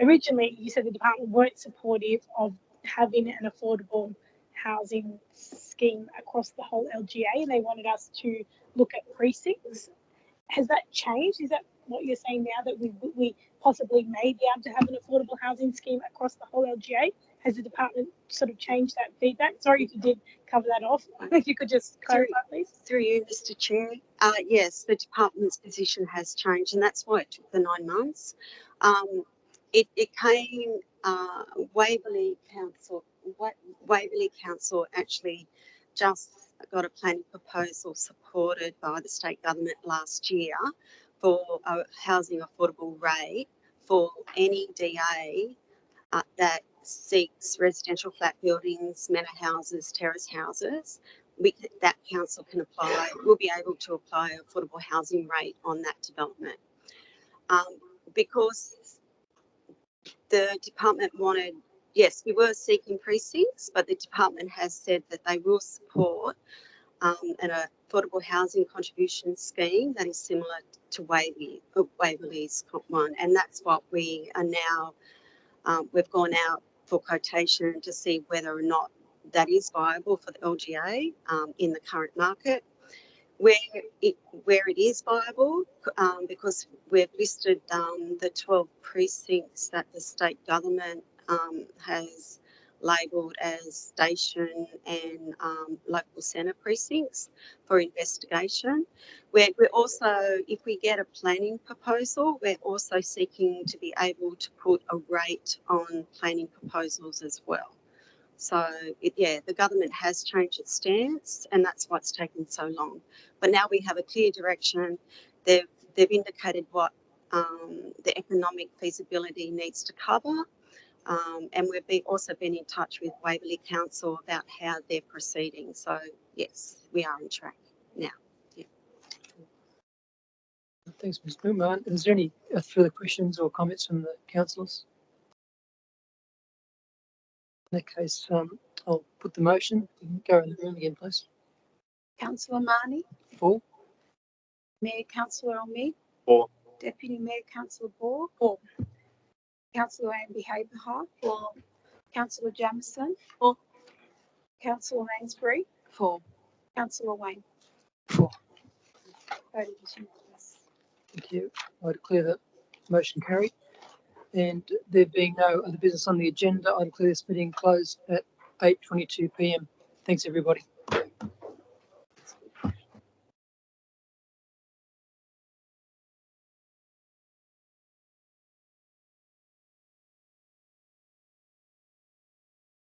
S3: originally you said the department weren't supportive of having an affordable housing scheme across the whole LGA, and they wanted us to look at precincts. Has that changed? Is that what you're saying now, that we possibly may be able to have an affordable housing scheme across the whole LGA? Has the department sort of changed that feedback? Sorry if you did cover that off. If you could just clarify, please.
S16: Through you, Mr. Chair. Yes, the department's position has changed, and that's why it took the 9 months. It came Waverley Council actually just got a planning proposal supported by the state government last year for a housing affordable rate for any DA that seeks residential flat buildings, manor houses, terrace houses. That council can apply, will be able to apply affordable housing rate on that development. Because the department wanted, yes, we were seeking precincts, but the department has said that they will support an affordable housing contribution scheme that is similar to Waverley's one, and that's what we are now. We've gone out for quotation to see whether or not that is viable for the LGA in the current market. Where it is viable, because we've listed the 12 precincts that the state government has labelled as station and local centre precincts for investigation. We're also, if we get a planning proposal, we're also seeking to be able to put a rate on planning proposals as well. So, the government has changed its stance, and that's why it's taken so long. But now we have a clear direction. They've indicated what the economic feasibility needs to cover, and we've also been in touch with Waverley Council about how they're proceeding. So, yes, we are on track now. Yeah.
S1: Thanks, Ms. McMahon. Is there any further questions or comments from the councillors? In that case, I'll put the motion. You can go in the room again, please.
S14: Councillor Marnie.
S1: For.
S14: Mayor Councillor Almeida.
S6: For.
S14: Deputy Mayor Councillor Borg. For. Councillor Amby Haberhart. For. Councillor Jamieson. For. Councillor Lansbury. For. Councillor Wayne.
S1: For.
S14: Voted as unanimous.
S1: Thank you. I declare that motion carried. And there being no other business on the agenda, I declare this meeting closed at 8:22 p.m. Thanks, everybody.